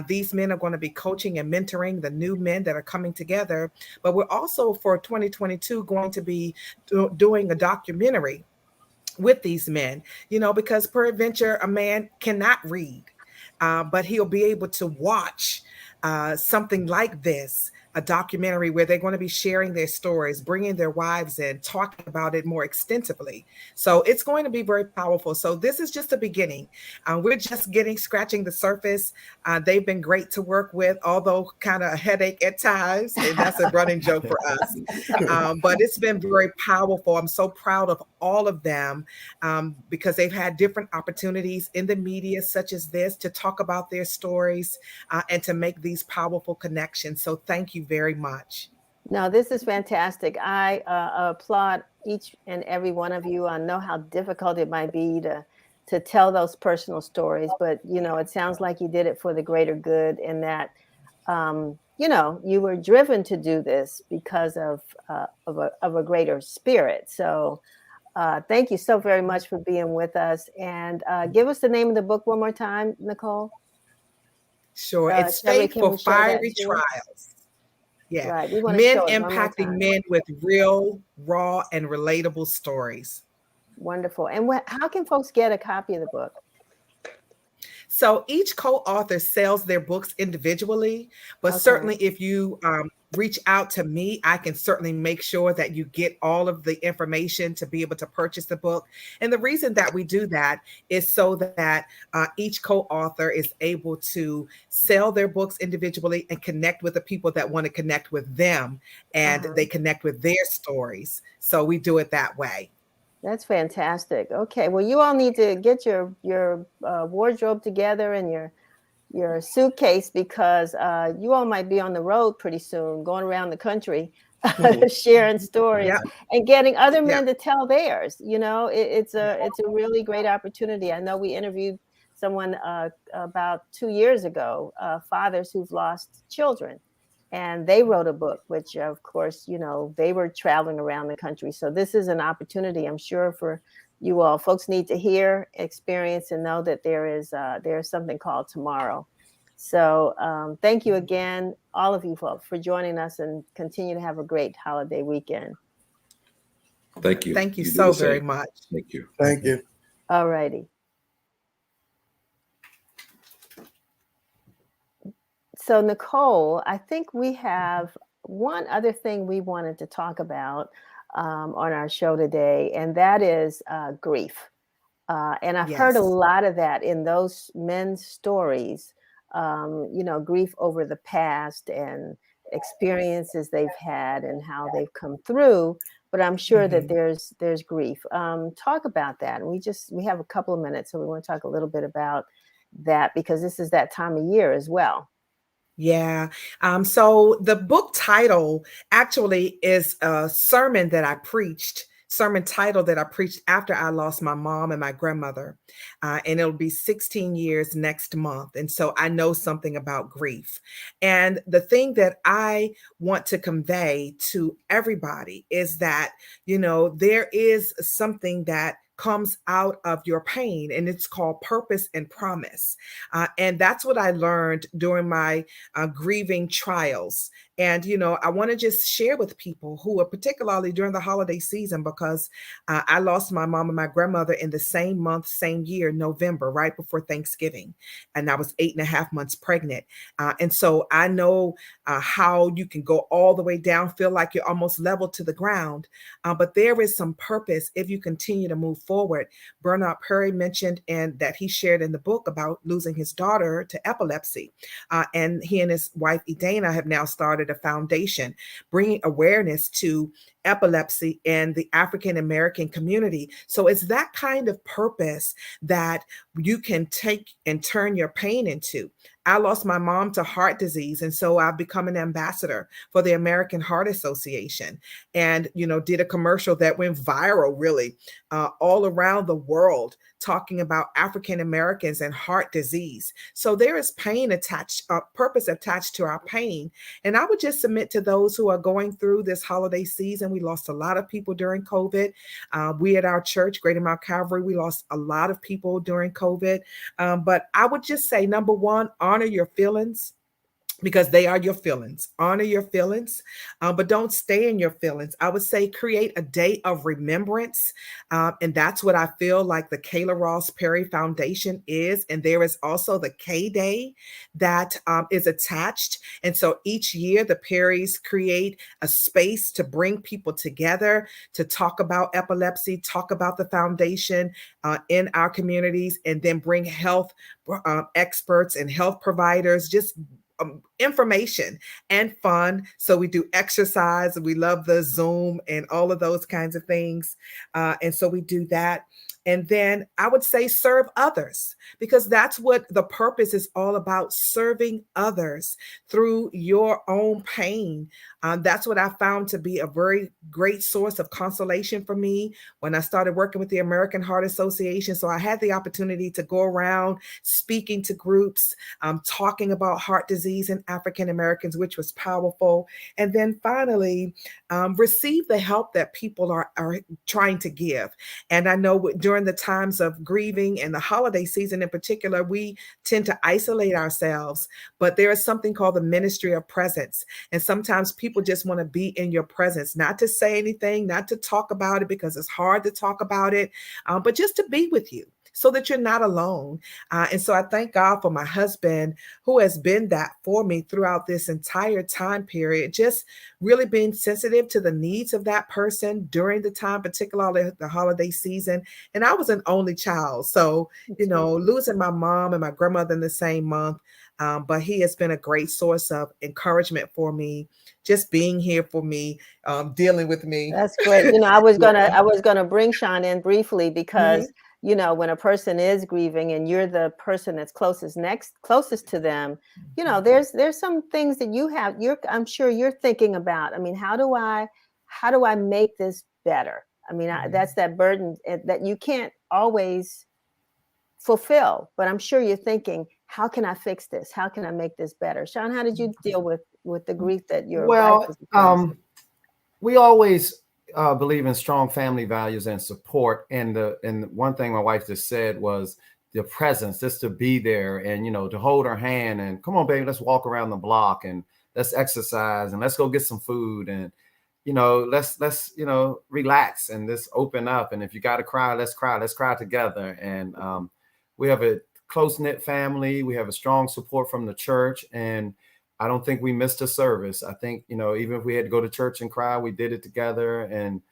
These men are going to be coaching and mentoring the new men that are coming together. But we're also, for 2022, going to be doing a documentary with these men, because peradventure a man cannot read, but he'll be able to watch something like this, a documentary where they're going to be sharing their stories, bringing their wives in, talking about it more extensively. So it's going to be very powerful. So this is just the beginning. We're just scratching the surface. They've been great to work with, although kind of a headache at times, and that's a running joke for us. But it's been very powerful. I'm so proud of all of them, because they've had different opportunities in the media such as this to talk about their stories and to make these powerful connections. So thank you very much. No, this is fantastic. I applaud each and every one of you. I know how difficult it might be to tell those personal stories, but it sounds like you did it for the greater good, and that you were driven to do this because of a greater spirit. So thank you so very much for being with us. And give us the name of the book one more time, Nicole. Sure, it's Faith for Fiery Trials. Yeah, right. Men impacting men with real, raw, and relatable stories. Wonderful. And how can folks get a copy of the book? So each co-author sells their books individually, but certainly if you reach out to me, I can certainly make sure that you get all of the information to be able to purchase the book. And the reason that we do that is so that each co-author is able to sell their books individually and connect with the people that want to connect with them, and they connect with their stories. So we do it that way. That's fantastic. Okay, well, you all need to get your wardrobe together and your suitcase, because you all might be on the road pretty soon, going around the country, sharing stories and getting other men to tell theirs. You know, it's a really great opportunity. I know we interviewed someone about 2 years ago, fathers who've lost children. And they wrote a book, which, of course, you know, they were traveling around the country. So this is an opportunity, I'm sure, for you all. Folks need to hear, experience, and know that there is something called tomorrow. So thank you again, all of you folks, for joining us, and continue to have a great holiday weekend. Thank you. Thank you so very much. Thank you. Thank you. All righty. So, Nicole, I think we have one other thing we wanted to talk about on our show today, and that is grief. And I've heard a lot of that in those men's stories, you know, grief over the past and experiences they've had and how they've come through. But I'm sure that there's grief. Talk about that. And we have a couple of minutes, so we want to talk a little bit about that, because this is that time of year as well. Yeah. So the book title actually is a sermon title that I preached after I lost my mom and my grandmother. And it'll be 16 years next month. And so I know something about grief. And the thing that I want to convey to everybody is that, you know, there is something that comes out of your pain, and it's called purpose and promise. And that's what I learned during my grieving trials. And, you know, I want to just share with people who are particularly during the holiday season, because I lost my mom and my grandmother in the same month, same year, November, right before Thanksgiving. And I was 8.5 months pregnant. And so I know how you can go all the way down, feel like you're almost level to the ground. But there is some purpose if you continue to move forward. Bernard Perry mentioned, and that he shared in the book, about losing his daughter to epilepsy. And he and his wife, Edana, have now started a foundation bringing awareness to epilepsy in the African American community. So it's that kind of purpose that you can take and turn your pain into. I lost my mom to heart disease, and so I've become an ambassador for the American Heart Association, and, you know, did a commercial that went viral, really, all around the world, talking about African Americans and heart disease. So there is pain attached, purpose attached to our pain. And I would just submit to those who are going through this holiday season. We lost a lot of people during COVID. We at our church, Greater Mount Calvary, we lost a lot of people during COVID. But I would just say, number one, honor your feelings, because they are your feelings. Honor your feelings, but don't stay in your feelings. I would say create a day of remembrance. And that's what I feel like the Kayla Ross Perry Foundation is. And there is also the K-Day that is attached. And so each year the Perrys create a space to bring people together to talk about epilepsy, talk about the foundation in our communities, and then bring health experts and health providers, just information and fun. So we do exercise, and we love the Zoom and all of those kinds of things. And so we do that. And then I would say serve others, because that's what the purpose is all about, serving others through your own pain. That's what I found to be a very great source of consolation for me when I started working with the American Heart Association. So I had the opportunity to go around speaking to groups, talking about heart disease in African Americans, which was powerful. And then finally, receive the help that people are trying to give. And I know during the times of grieving and the holiday season in particular, we tend to isolate ourselves, but there is something called the ministry of presence. And sometimes people just want to be in your presence, not to say anything, not to talk about it, because it's hard to talk about it, but just to be with you. so that you're not alone. And so I thank God for my husband, who has been that for me throughout this entire time period, just really being sensitive to the needs of that person during the time, particularly the holiday season. And I was an only child. So, losing my mom and my grandmother in the same month, but he has been a great source of encouragement for me, just being here for me, dealing with me. That's great. I was gonna bring Sean in briefly because when a person is grieving and you're the person that's closest to them, there's some things that I'm sure you're thinking about. I mean, how do I make this better? I mean, that's that burden that you can't always fulfill, but I'm sure you're thinking, how can I fix this? How can I make this better? Sean, how did you deal with the grief that your wife was experiencing? We always believe in strong family values and support. And one thing my wife just said was the presence, just to be there and, to hold her hand and come on, baby, let's walk around the block and let's exercise and let's go get some food. And, let's relax and just open up. And if you got to cry, let's cry together. And we have a close-knit family. We have a strong support from the church. And I don't think we missed a service. I think, even if we had to go to church and cry, we did it together. And,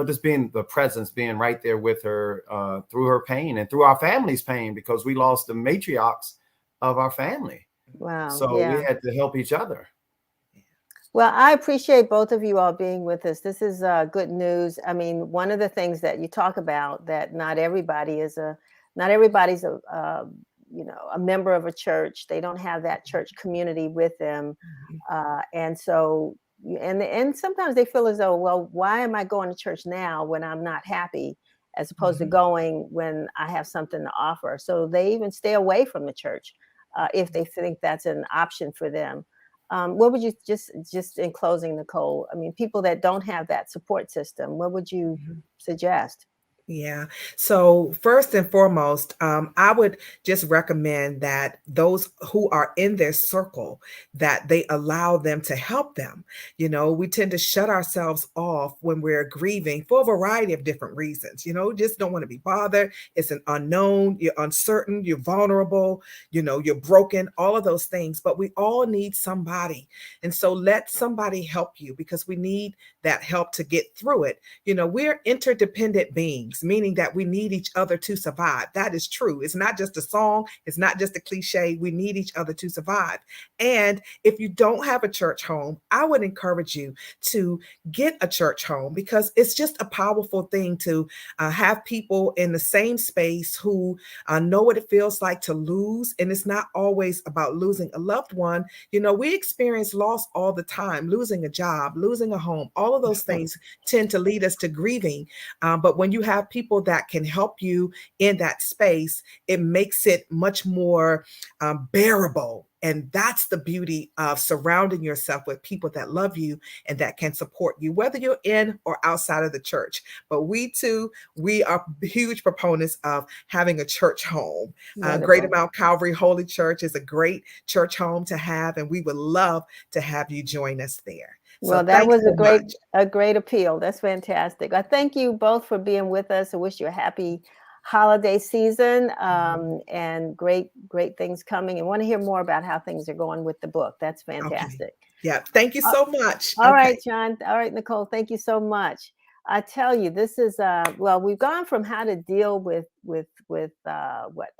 just being the presence, being right there with her through her pain and through our family's pain, because we lost the matriarchs of our family. Wow. So we had to help each other. Well, I appreciate both of you all being with us. This is good news. I mean, one of the things that you talk about that not everybody's a member of a church. They don't have that church community with them. And so, and sometimes they feel as though, well, why am I going to church now when I'm not happy, as opposed to going when I have something to offer? So they even stay away from the church if they think that's an option for them. What would you just in closing, Nicole? I mean, people that don't have that support system, what would you suggest? Yeah. So first and foremost, I would just recommend that those who are in their circle, that they allow them to help them. We tend to shut ourselves off when we're grieving for a variety of different reasons. Just don't want to be bothered. It's an unknown. You're uncertain. You're vulnerable. You're broken. All of those things. But we all need somebody. And so let somebody help you, because we need that help to get through it. We're interdependent beings, meaning that we need each other to survive. That is true. It's not just a song. It's not just a cliche. We need each other to survive. And if you don't have a church home, I would encourage you to get a church home, because it's just a powerful thing to have people in the same space who know what it feels like to lose. And it's not always about losing a loved one. We experience loss all the time, losing a job, losing a home. All of those things tend to lead us to grieving. But when you have people that can help you in that space, it makes it much more bearable. And that's the beauty of surrounding yourself with people that love you and that can support you, whether you're in or outside of the church. But we are huge proponents of having a church home. Greater Mount Calvary Holy Church is a great church home to have, and we would love to have you join us there. Well, that was a great appeal. That's fantastic. I thank you both for being with us. I wish you a happy holiday season and great things coming. And want to hear more about how things are going with the book. That's fantastic. Okay. Yeah. Thank you so much. All right, John. All right, Nicole. Thank you so much. I tell you, this is we've gone from how to deal with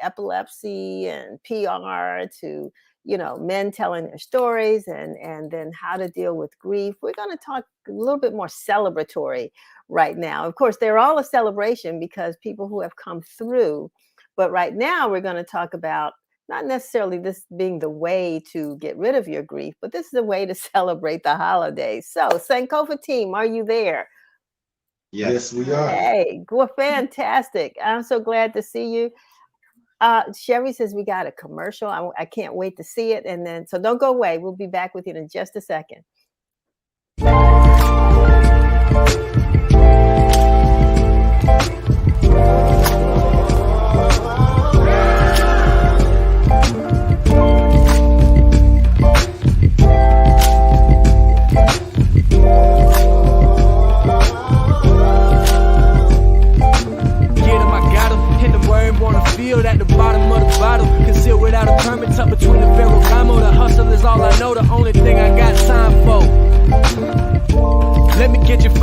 epilepsy and PR to men telling their stories and then how to deal with grief. We're going to talk a little bit more celebratory right now. Of course, they're all a celebration because people who have come through. But right now, we're going to talk about not necessarily this being the way to get rid of your grief, but this is a way to celebrate the holidays. So, Sankofa team, are you there? Yes, we are. Hey, well, fantastic. I'm so glad to see you. Sherry says we got a commercial. I can't wait to see it. And then, so don't go away. We'll be back with you in just a second. Get him, I got him, and the word wanna feel.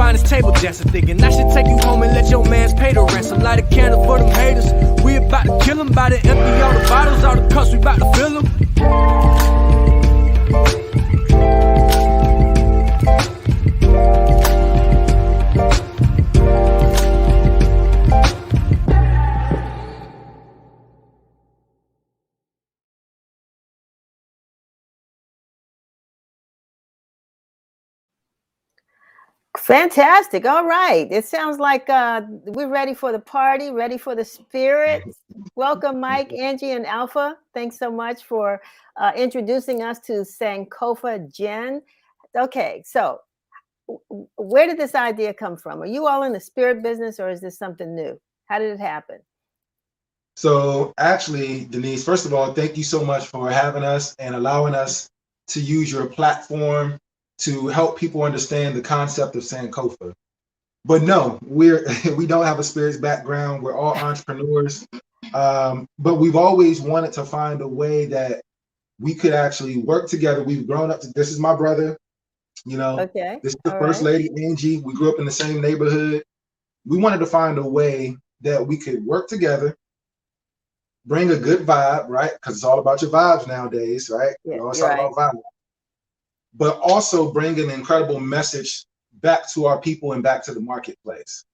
behind this table dancing, thinking I should take you home and let your mans pay the ransom. Light a candle for them haters. We about to kill them, by to empty all the bottles, all the cups, we about to fill them. Fantastic. All right. It sounds like we're ready for the party, ready for the spirit. Welcome, Mike, Angie, and Alpha. Thanks so much for introducing us to Sankofa Gin. Okay, so where did this idea come from? Are you all in the spirit business, or is this something new? How did it happen? So actually, Denise, first of all, thank you so much for having us and allowing us to use your platform to help people understand the concept of Sankofa. But no, we don't have a spirits background. We're all entrepreneurs. But we've always wanted to find a way that we could actually work together. We've grown up. This is my brother, you know. Okay. This is the first lady, Angie. We grew up in the same neighborhood. We wanted to find a way that we could work together, bring a good vibe, right? Because it's all about your vibes nowadays, right? Yeah, It's all about vibe. But also bring an incredible message back to our people and back to the marketplace.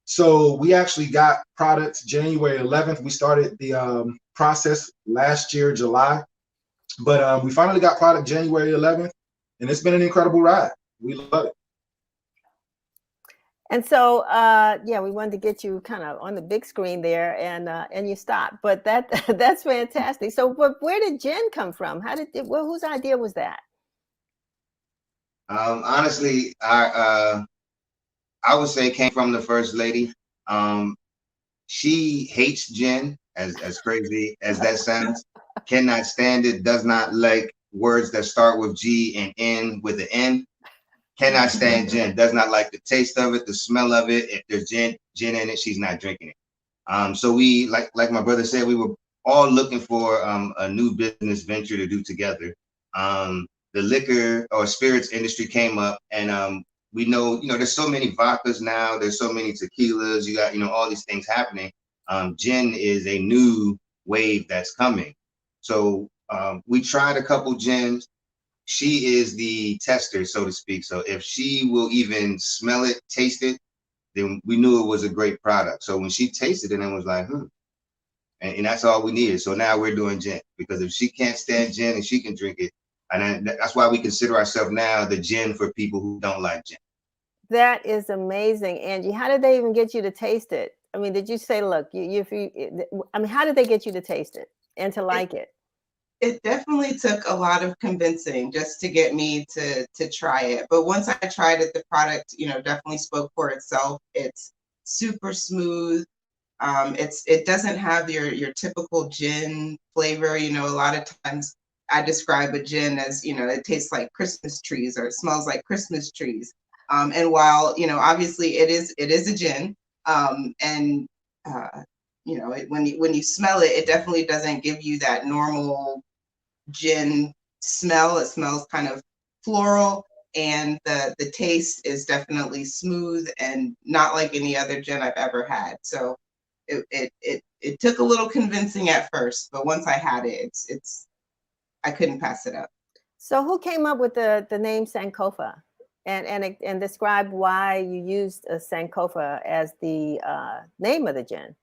So we actually got products January 11th. We started the process last year, July. But we finally got product January 11th, and it's been an incredible ride. We love it. And so, yeah, we wanted to get you kind of on the big screen there, and you stopped. But that's fantastic. So, where did gin come from? Whose idea was that? Honestly, I would say it came from the first lady. She hates gin, as crazy as that sounds. Cannot stand it. Does not like words that start with G and N with an N. Cannot stand gin. Does not like the taste of it, the smell of it. If there's gin in it, she's not drinking it. So we, like my brother said, we were all looking for a new business venture to do together. The liquor or spirits industry came up, and we know, there's so many vodkas now. There's so many tequilas. You got, all these things happening. Gin is a new wave that's coming. So we tried a couple gins. She is the tester, so to speak. So if she will even smell it, taste it, then we knew it was a great product. So when she tasted it and was like, and that's all we needed. So now we're doing gin, because if she can't stand gin and she can drink it, and that's why we consider ourselves now the gin for people who don't like gin. That is amazing, Angie. How did they even get you to taste it? I mean, did you say, look, how did they get you to taste it and to like it? It definitely took a lot of convincing just to get me to try it. But once I tried it, the product, definitely spoke for itself. It's super smooth. It doesn't have your typical gin flavor. A lot of times I describe a gin as, it tastes like Christmas trees, or it smells like Christmas trees. And while, obviously it is a gin, when you smell it, it definitely doesn't give you that normal gin smell. It smells kind of floral, and the taste is definitely smooth and not like any other gin I've ever had. So it took a little convincing at first, but once I had it, I couldn't pass it up. So who came up with the name Sankofa, and describe why you used Sankofa as the name of the gin?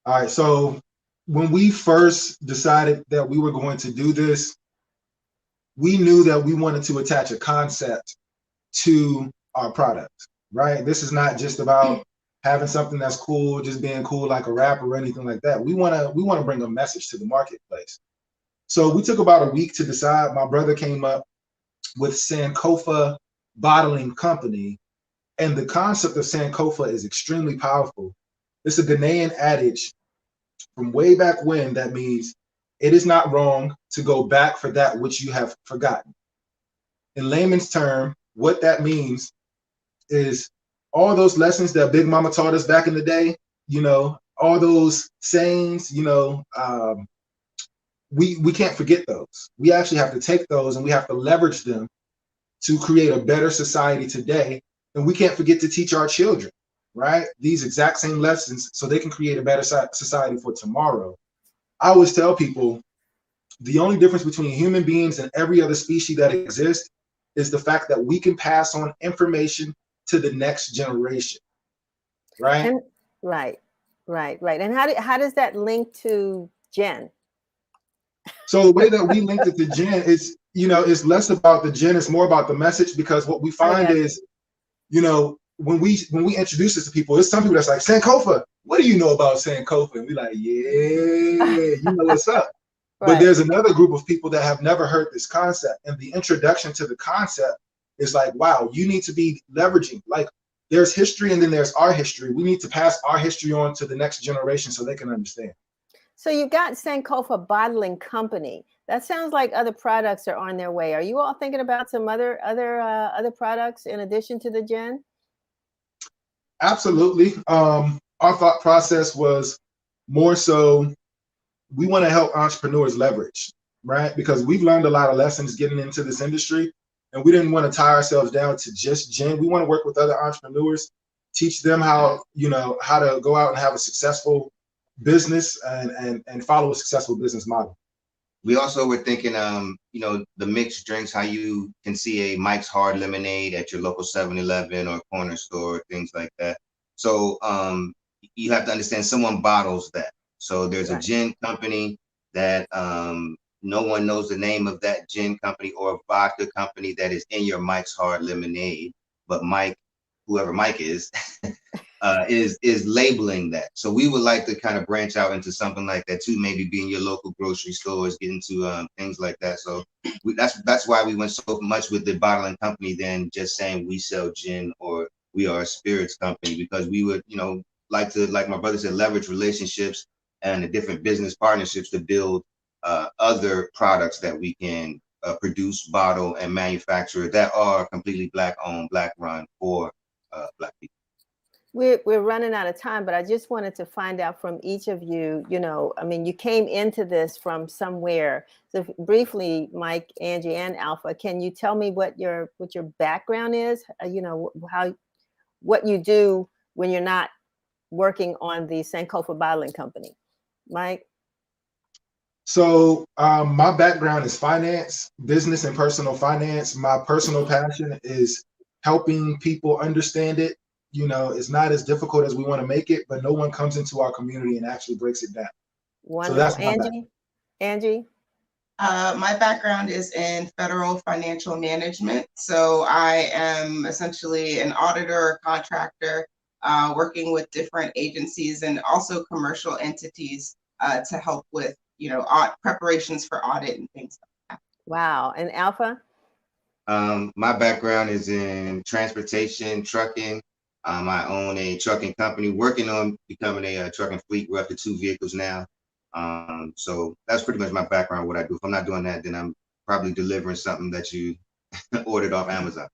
All right, so when we first decided that we were going to do this, we knew that we wanted to attach a concept to our product, right? This is not just about having something that's cool, just being cool like a rapper or anything like that. We want to bring a message to the marketplace. So we took about a week to decide. My brother came up with Sankofa Bottling Company, and the concept of Sankofa is extremely powerful. It's a Ghanaian adage from way back when that means it is not wrong to go back for that which you have forgotten. In layman's term, what that means is all those lessons that Big Mama taught us back in the day, all those sayings, we can't forget those. We actually have to take those and we have to leverage them to create a better society today. And we can't forget to teach our children, right? These exact same lessons so they can create a better society for tomorrow. I always tell people the only difference between human beings and every other species that exists is the fact that we can pass on information to the next generation, right? And, right. And how does that link to Jen? So the way that we linked it to Jen is, it's less about the Jen, it's more about the message, because what we find is, when we introduce this to people, there's some people that's like, Sankofa, what do you know about Sankofa? And we're like, yeah, you know what's up. But there's another group of people that have never heard this concept. And the introduction to the concept is like, wow, you need to be leveraging. Like, there's history and then there's our history. We need to pass our history on to the next generation so they can understand. So you got Sankofa Bottling Company. That sounds like other products are on their way. Are you all thinking about some other products in addition to the gin? Absolutely. Our thought process was more so we want to help entrepreneurs leverage, right? Because we've learned a lot of lessons getting into this industry, and we didn't want to tie ourselves down to just gin. We want to work with other entrepreneurs, teach them how to go out and have a successful business and follow a successful business model. We also were thinking, the mixed drinks, how you can see a Mike's Hard Lemonade at your local 7-Eleven or corner store, things like that. So you have to understand someone bottles that. So there's a gin company that no one knows the name of that gin company or vodka company that is in your Mike's Hard Lemonade, but Mike, whoever Mike is labeling that. So we would like to kind of branch out into something like that too, maybe be in your local grocery stores, get into things like that. So that's why we went so much with the bottling company than just saying we sell gin or we are a spirits company, because we would, like my brother said, leverage relationships and the different business partnerships to build other products that we can produce, bottle, and manufacture that are completely Black owned, Black run for Black people. We're running out of time, but I just wanted to find out from each of you, you came into this from somewhere. So briefly, Mike, Angie, and Alpha, can you tell me what your background is? What you do when you're not working on the Sankofa Bottling Company? Mike? So my background is finance, business and personal finance. My personal passion is helping people understand it. It's not as difficult as we want to make it, but no one comes into our community and actually breaks it down. Wonderful. So that's Angie? My background is in federal financial management. So I am essentially an auditor or contractor working with different agencies and also commercial entities to help with, preparations for audit and things like that. Wow. And Alpha? My background is in transportation, trucking. I own a trucking company, working on becoming a trucking fleet. We're up to 2 vehicles now. So that's pretty much my background, what I do. If I'm not doing that, then I'm probably delivering something that you ordered off Amazon.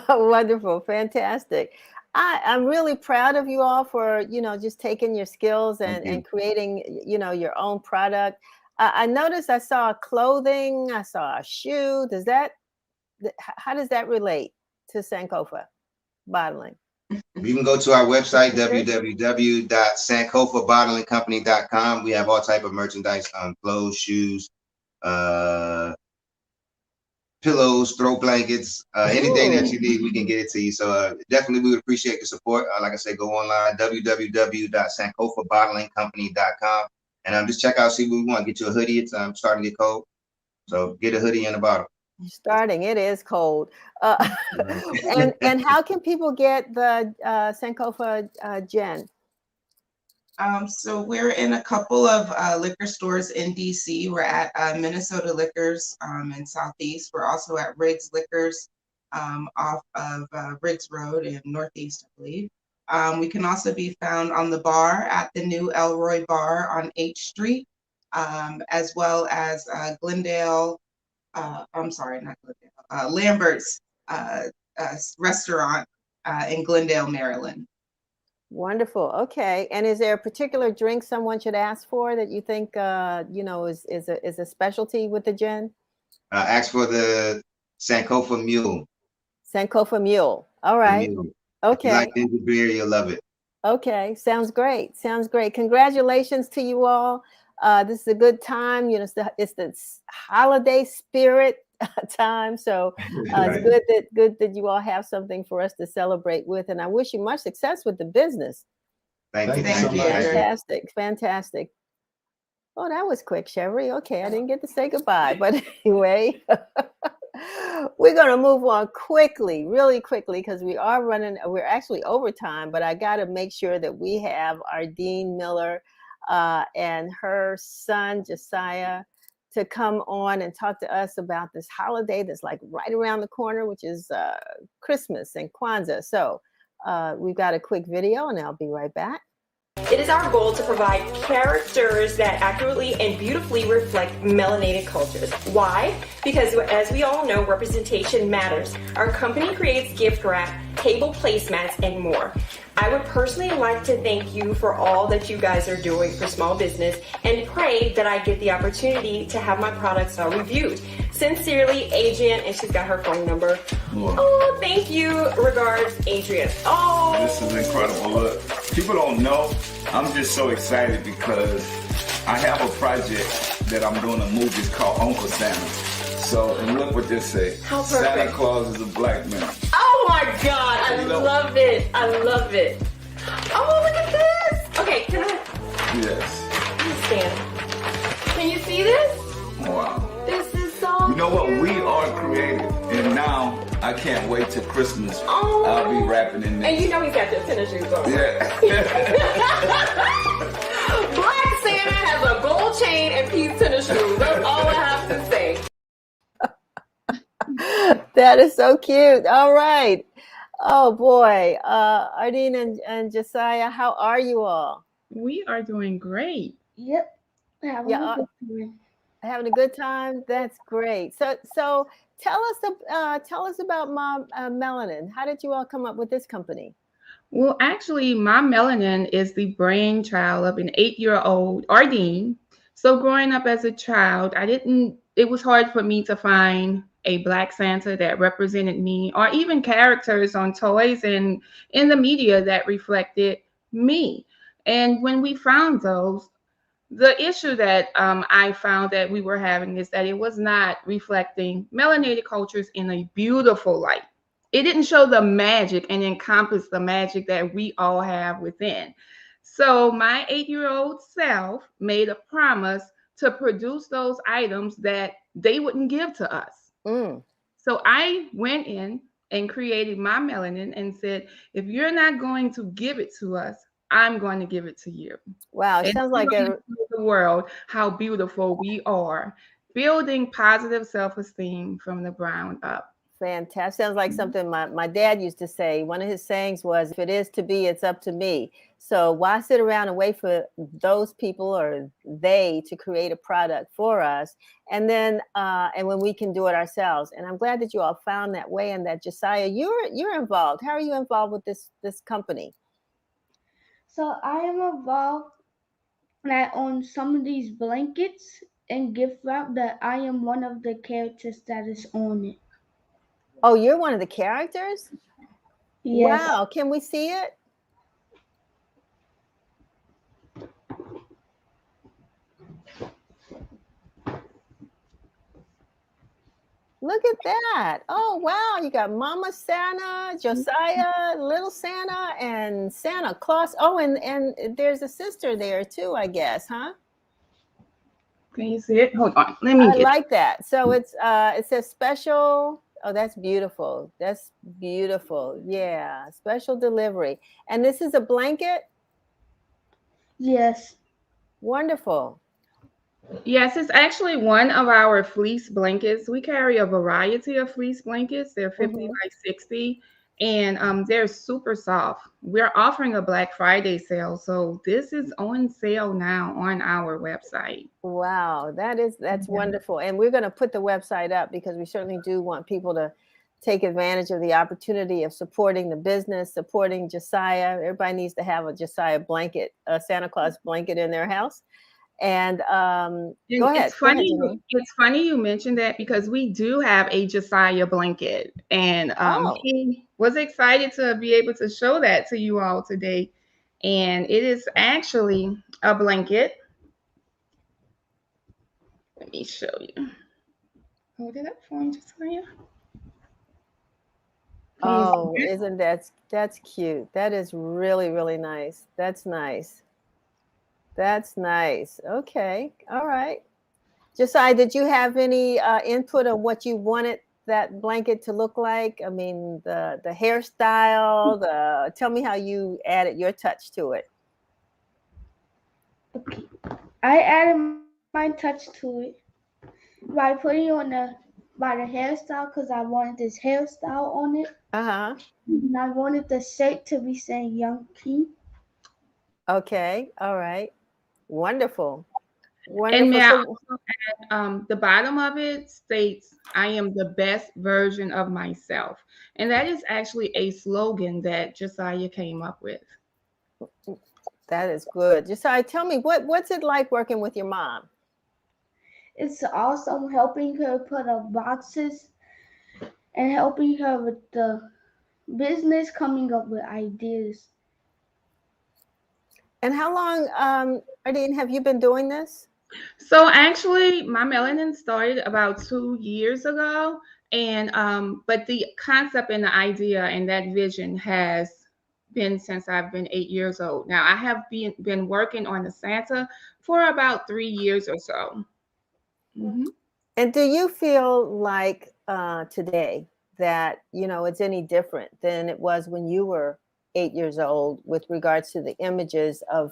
Wonderful. Fantastic. I'm really proud of you all for, just taking your skills and creating, your own product. I noticed I saw clothing, I saw a shoe. How does that relate to Sankofa Bottling? You can go to our website, www.sankofabottlingcompany.com. We have all type of merchandise, clothes, shoes, pillows, throw blankets, anything that you need, we can get it to you. So definitely we would appreciate the support. Like I said, go online, www.sankofabottlingcompany.com, and just check out, see what we want. Get you a hoodie. It's starting to get cold. So get a hoodie and a bottle. It is cold. And how can people get the Sankofa gin? So we're in a couple of liquor stores in DC. We're at Minnesota Liquors in Southeast. We're also at Riggs Liquors off of Riggs Road in Northeast, I believe. We can also be found on the bar at the new Elroy Bar on H Street, as well as Glendale. Lambert's restaurant in Glendale, Maryland. Wonderful. Okay. And is there a particular drink someone should ask for that you think, is a specialty with the gin? Ask for the Sankofa Mule. Sankofa Mule. All right. Mule. Okay. If you like ginger beer, you'll love it. Okay. Sounds great. Sounds great. Congratulations to you all. This is a good time. You know, it's the holiday spirit time. So Right. it's good that you all have something for us to celebrate with. And I wish you much success with the business. Thank you. Thank you. Fantastic. Fantastic. Oh, that was quick, Chevy. Okay, I didn't get to say goodbye, but anyway, we're going to move on quickly, really quickly, because we're actually overtime, but I got to make sure that we have Ardean Miller and her son, Josiah, to come on and talk to us about this holiday that's like right around the corner, which is Christmas and Kwanzaa. So we've got a quick video and I'll be right back. It is our goal to provide characters that accurately and beautifully reflect melanated cultures. Why? Because as we all know, representation matters. Our company creates gift wrap, table placemats, and more. I would personally like to thank you for all that you guys are doing for small business and pray that I get the opportunity to have my products reviewed. Sincerely, Adrian, and she's got her phone number. Wow. Oh, thank you. Regards, Adrian. Oh. This is incredible. Look, people don't know. I'm just so excited because I have a project that I'm doing a movie. It's called Uncle Santa. So, and look what this says. How perfect. Santa Claus is a black man. Oh my God, I love it. I love it. Oh, look at this. Okay, can I? Yes. Let me stand. Can you see this? Wow. This is so You know what? cute. We are creative. And now I can't wait till Christmas. Oh. I'll be rapping in this. And you know he's got their tennis shoes on. Yeah. Black Santa has a gold chain and peace tennis shoes. That's all I have to say. That is so cute. All right. Oh boy. Ardean and Josiah, how are you all? We are doing great. Yep. Having a good time. That's great. So tell us about Mah Melanin. How did you all come up with this company? Well, actually, Mah Melanin is the brainchild of an 8-year-old Ardean. So growing up as a child, it was hard for me to find a Black Santa that represented me, or even characters on toys and in the media that reflected me. And when we found those, the issue that I found that we were having is that it was not reflecting melanated cultures in a beautiful light. It didn't show the magic and encompass the magic that we all have within. So my 8-year-old self made a promise to produce those items that they wouldn't give to us. So I went in and created Mah Melanin and said, if you're not going to give it to us, I'm going to give it to you. Wow, it sounds like the world how beautiful we are, building positive self-esteem from the ground up. Fantastic. Sounds like something my dad used to say. One of his sayings was, if it is to be, it's up to me. So why sit around and wait for those people or they to create a product for us? And then, and when we can do it ourselves. And I'm glad that you all found that way, and that Josiah, you're involved. How are you involved with this company? So I am involved, and I own some of these blankets and gift wrap that I am one of the characters that is on it. Oh, you're one of the characters? Yes. Wow, can we see it? Look at that. Oh, wow. You got Mama Santa, Josiah, Little Santa, and Santa Claus. Oh, and there's a sister there too, I guess, huh? Can you see it? Hold on. Let me I like that. So it says special. Oh, that's beautiful. That's beautiful. Yeah, special delivery. And this is a blanket? Yes. Wonderful. Yes, it's actually one of our fleece blankets. We carry a variety of fleece blankets. They're 50 by 60, and they're super soft. We're offering a Black Friday sale, so this is on sale now on our website. Wow, that's wonderful. And we're going to put the website up because we certainly do want people to take advantage of the opportunity of supporting the business, supporting Josiah. Everybody needs to have a Josiah blanket, a Santa Claus blanket in their house. And And go ahead. it's funny. Go ahead, It's funny you mentioned that because we do have a Josiah blanket, and he was excited to be able to show that to you all today. And it is actually a blanket. Let me show you. Hold it up for me, Josiah. Oh, isn't that's cute? That is really, really nice. That's nice. That's nice. Okay. All right. Josiah, did you have any input on what you wanted that blanket to look like? I mean, the hairstyle, tell me how you added your touch to it. Okay. I added my touch to it by putting on the hairstyle because I wanted this hairstyle on it. Uh-huh. And I wanted the shape to be saying Young King. Okay. All right. Wonderful. And may I Wonderful. also add, the bottom of it states, "I am the best version of myself." And that is actually a slogan that Josiah came up with. That is good. Josiah, tell me, what's it like working with your mom? It's awesome helping her put up boxes and helping her with the business, coming up with ideas. And how long, Ardean, have you been doing this? So actually, Mah Melanin started about 2 years ago, and but the concept and the idea and that vision has been since I've been 8 years old. Now I have been working on the Santa for about 3 years or so. Mm-hmm. And do you feel like today that, you know, it's any different than it was when you were 8 years old with regards to the images of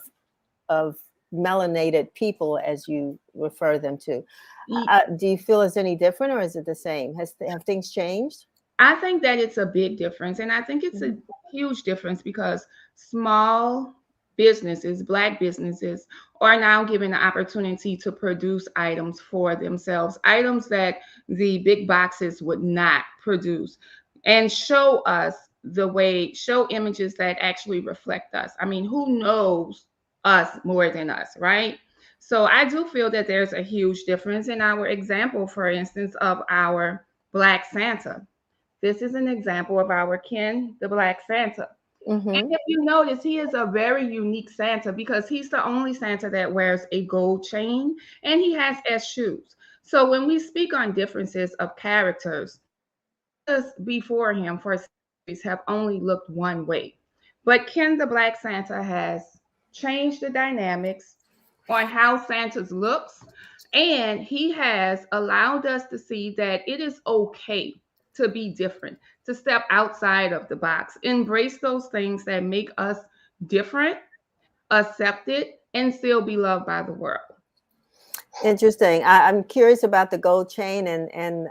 melanated people, as you refer them to? Do you feel it's any different, or is it the same? Have things changed? I think that it's a big difference, and I think it's a huge difference because small businesses, Black businesses, are now given the opportunity to produce items for themselves, items that the big boxes would not produce, and show us show images that actually reflect us. I mean, who knows us more than us, right? So I do feel that there's a huge difference in our example, for instance, of our Black Santa. This is an example of our Ken, the Black Santa. Mm-hmm. And if you notice, he is a very unique Santa because he's the only Santa that wears a gold chain and he has S shoes. So when we speak on differences of characters, before him for centuries have only looked one way. But Ken the Black Santa has changed the dynamics on how Santa's looks, and he has allowed us to see that it is okay to be different, to step outside of the box, embrace those things that make us different, accept it, and still be loved by the world. Interesting. I'm curious about the gold chain and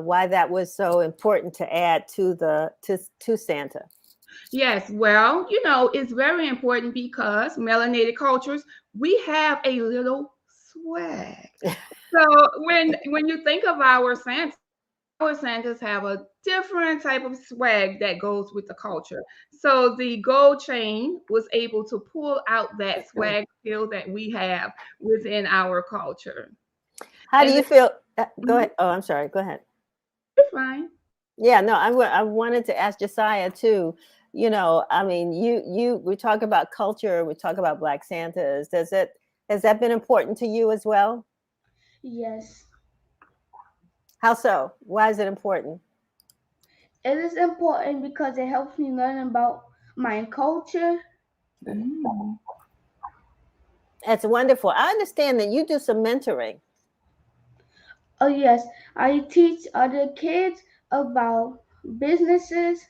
why that was so important to add to Santa. Yes, well, you know, it's very important because melanated cultures, we have a little swag. So when you think of our Santas have a different type of swag that goes with the culture. So the gold chain was able to pull out that swag feel that we have within our culture. How do you feel? Go ahead. Oh, I'm sorry. Go ahead. You're fine. Yeah, no, I wanted to ask Josiah too. You know, I mean, we talk about culture, we talk about Black Santas. Has that been important to you as well? Yes. How so? Why is it important? It is important because it helps me learn about my culture. That's wonderful. I understand that you do some mentoring. Oh yes, I teach other kids about businesses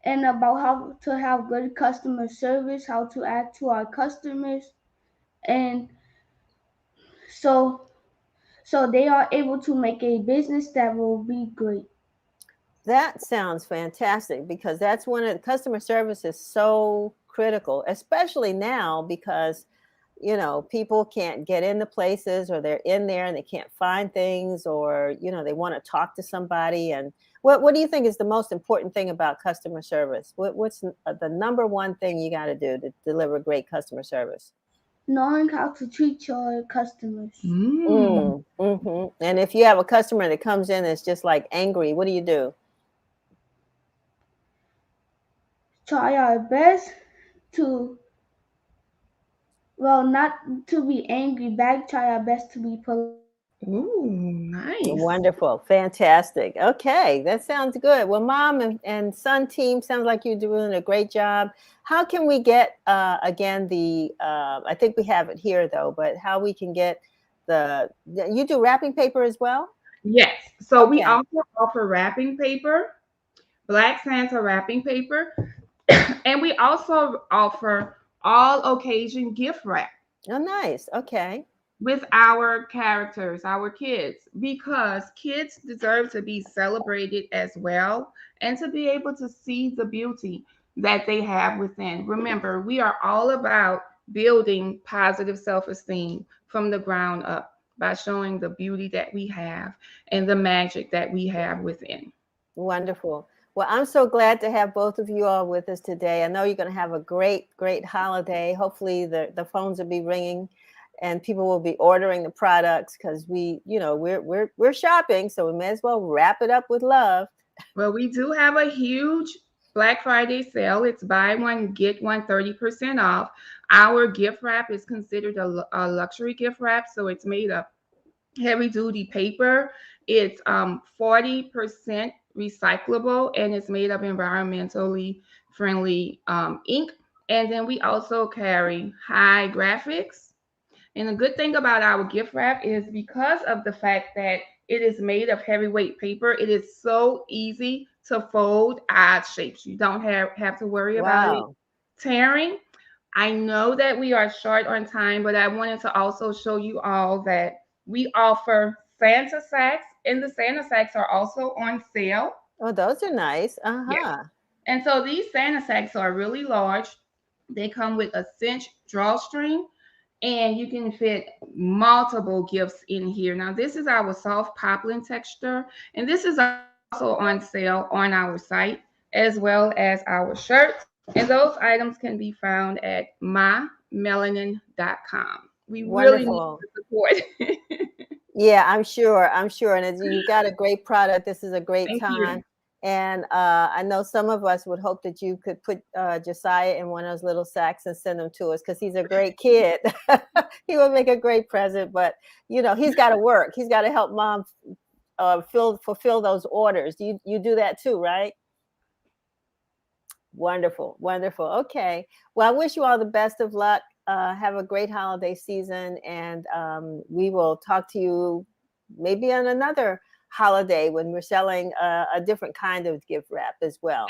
and about how to have good customer service, how to act to our customers, and so they are able to make a business that will be great. That sounds fantastic because that's one of the customer service is so critical, especially now because, you know, people can't get into places or they're in there and they can't find things or, you know, they want to talk to somebody. And what do you think is the most important thing about customer service? What's the number one thing you got to do to deliver great customer service? knowing how to treat your customers. And if you have a customer that comes in that's just like angry, what do you do? Try our best to, well, not to be angry back, try our best to be polite. Ooh, nice. Wonderful. Fantastic. Okay, that sounds good. Well, mom and son team, sounds like you're doing a great job. How can we get, again, I think we have it here though, but how we can get you do wrapping paper as well? Yes. So we Okay. also offer wrapping paper, Black Santa wrapping paper, and we also offer all occasion gift wrap. Oh, nice. Okay. With our characters, our kids, because kids deserve to be celebrated as well and to be able to see the beauty that they have within. Remember, we are all about building positive self-esteem from the ground up by showing the beauty that we have and the magic that we have within. Wonderful. Well, I'm so glad to have both of you all with us today. I know you're going to have a great holiday. Hopefully the phones will be ringing and people will be ordering the products because we're shopping, so we may as well wrap it up with love. Well, we do have a huge Black Friday sale. It's buy one, get one 30% off. Our gift wrap is considered a luxury gift wrap, so it's made of heavy duty paper. It's 40% recyclable, and it's made of environmentally friendly ink. And then we also carry high graphics. And the good thing about our gift wrap is because of the fact that it is made of heavyweight paper, it is so easy to fold odd shapes. You don't have to worry about it tearing. I know that we are short on time, but I wanted to also show you all that we offer Santa sacks, and the Santa sacks are also on sale. Oh, those are nice. Yes. And so these Santa sacks are really large. They come with a cinch drawstring, and you can fit multiple gifts in here. Now, this is our soft poplin texture, and this is also on sale on our site, as well as our shirts. And those items can be found at mahmelanin.com. We really need the support. Yeah, I'm sure. And you've got a great product. This is a great time. You. And I know some of us would hope that you could put Josiah in one of those little sacks and send them to us because he's a great kid. He would make a great present, but he's got to work. He's got to help mom fulfill those orders. You do that too, right? Wonderful. Okay. Well, I wish you all the best of luck. Have a great holiday season, and we will talk to you maybe on another holiday when we're selling a different kind of gift wrap as well.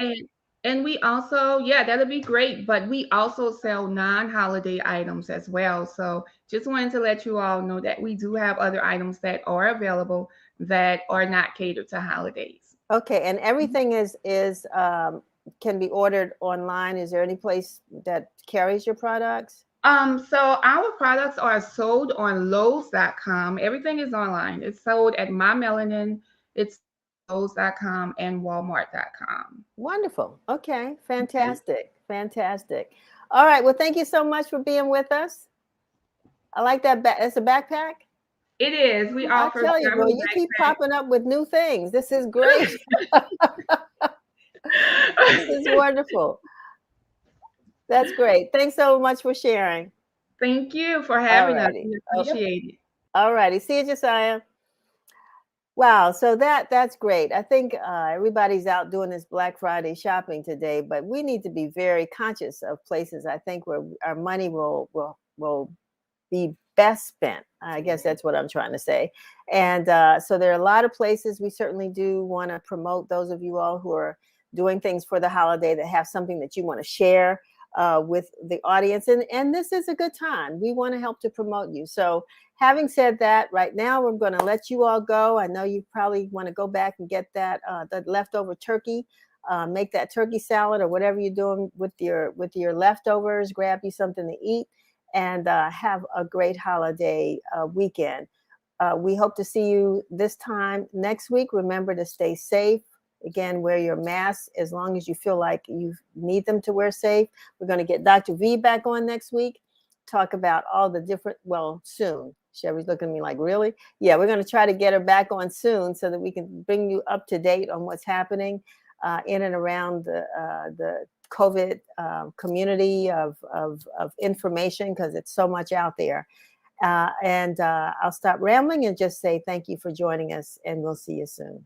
And we also, that'll be great, but we also sell non-holiday items as well. So just wanted to let you all know that we do have other items that are available that are not catered to holidays. Okay, and everything is can be ordered online. Is there any place that carries your products? So our products are sold on Lowe's.com. Everything is online. It's sold at Mah Melanin. It's Lowe's.com and Walmart.com. Wonderful. Okay. Fantastic. All right. Well, thank you so much for being with us. I like that. It's a backpack. It is. We offer. I tell you, boy, you keep popping up with new things. This is great. This is wonderful. That's great. Thanks so much for sharing. Thank you for having us. We appreciate it. All righty. See you, Josiah. Wow. So that's great. I think everybody's out doing this Black Friday shopping today, but we need to be very conscious of places, I think, where our money will be best spent. I guess that's what I'm trying to say. And so there are a lot of places we certainly do want to promote those of you all who are doing things for the holiday that have something that you want to share with the audience. And this is a good time. We want to help to promote you. So having said that, right now we're going to let you all go. I know you probably want to go back and get that the leftover turkey, make that turkey salad or whatever you're doing with your leftovers, grab you something to eat, and have a great holiday weekend. We hope to see you this time next week. Remember to stay safe. Again, wear your mask as long as you feel like you need them to wear safe. We're going to get Dr. V back on next week talk about all the different, well, soon. Sherry's looking at me like, really? Yeah, we're going to try to get her back on soon so that we can bring you up to date on what's happening in and around the COVID community of information, because it's so much out there. And I'll stop rambling and just say thank you for joining us, and we'll see you soon.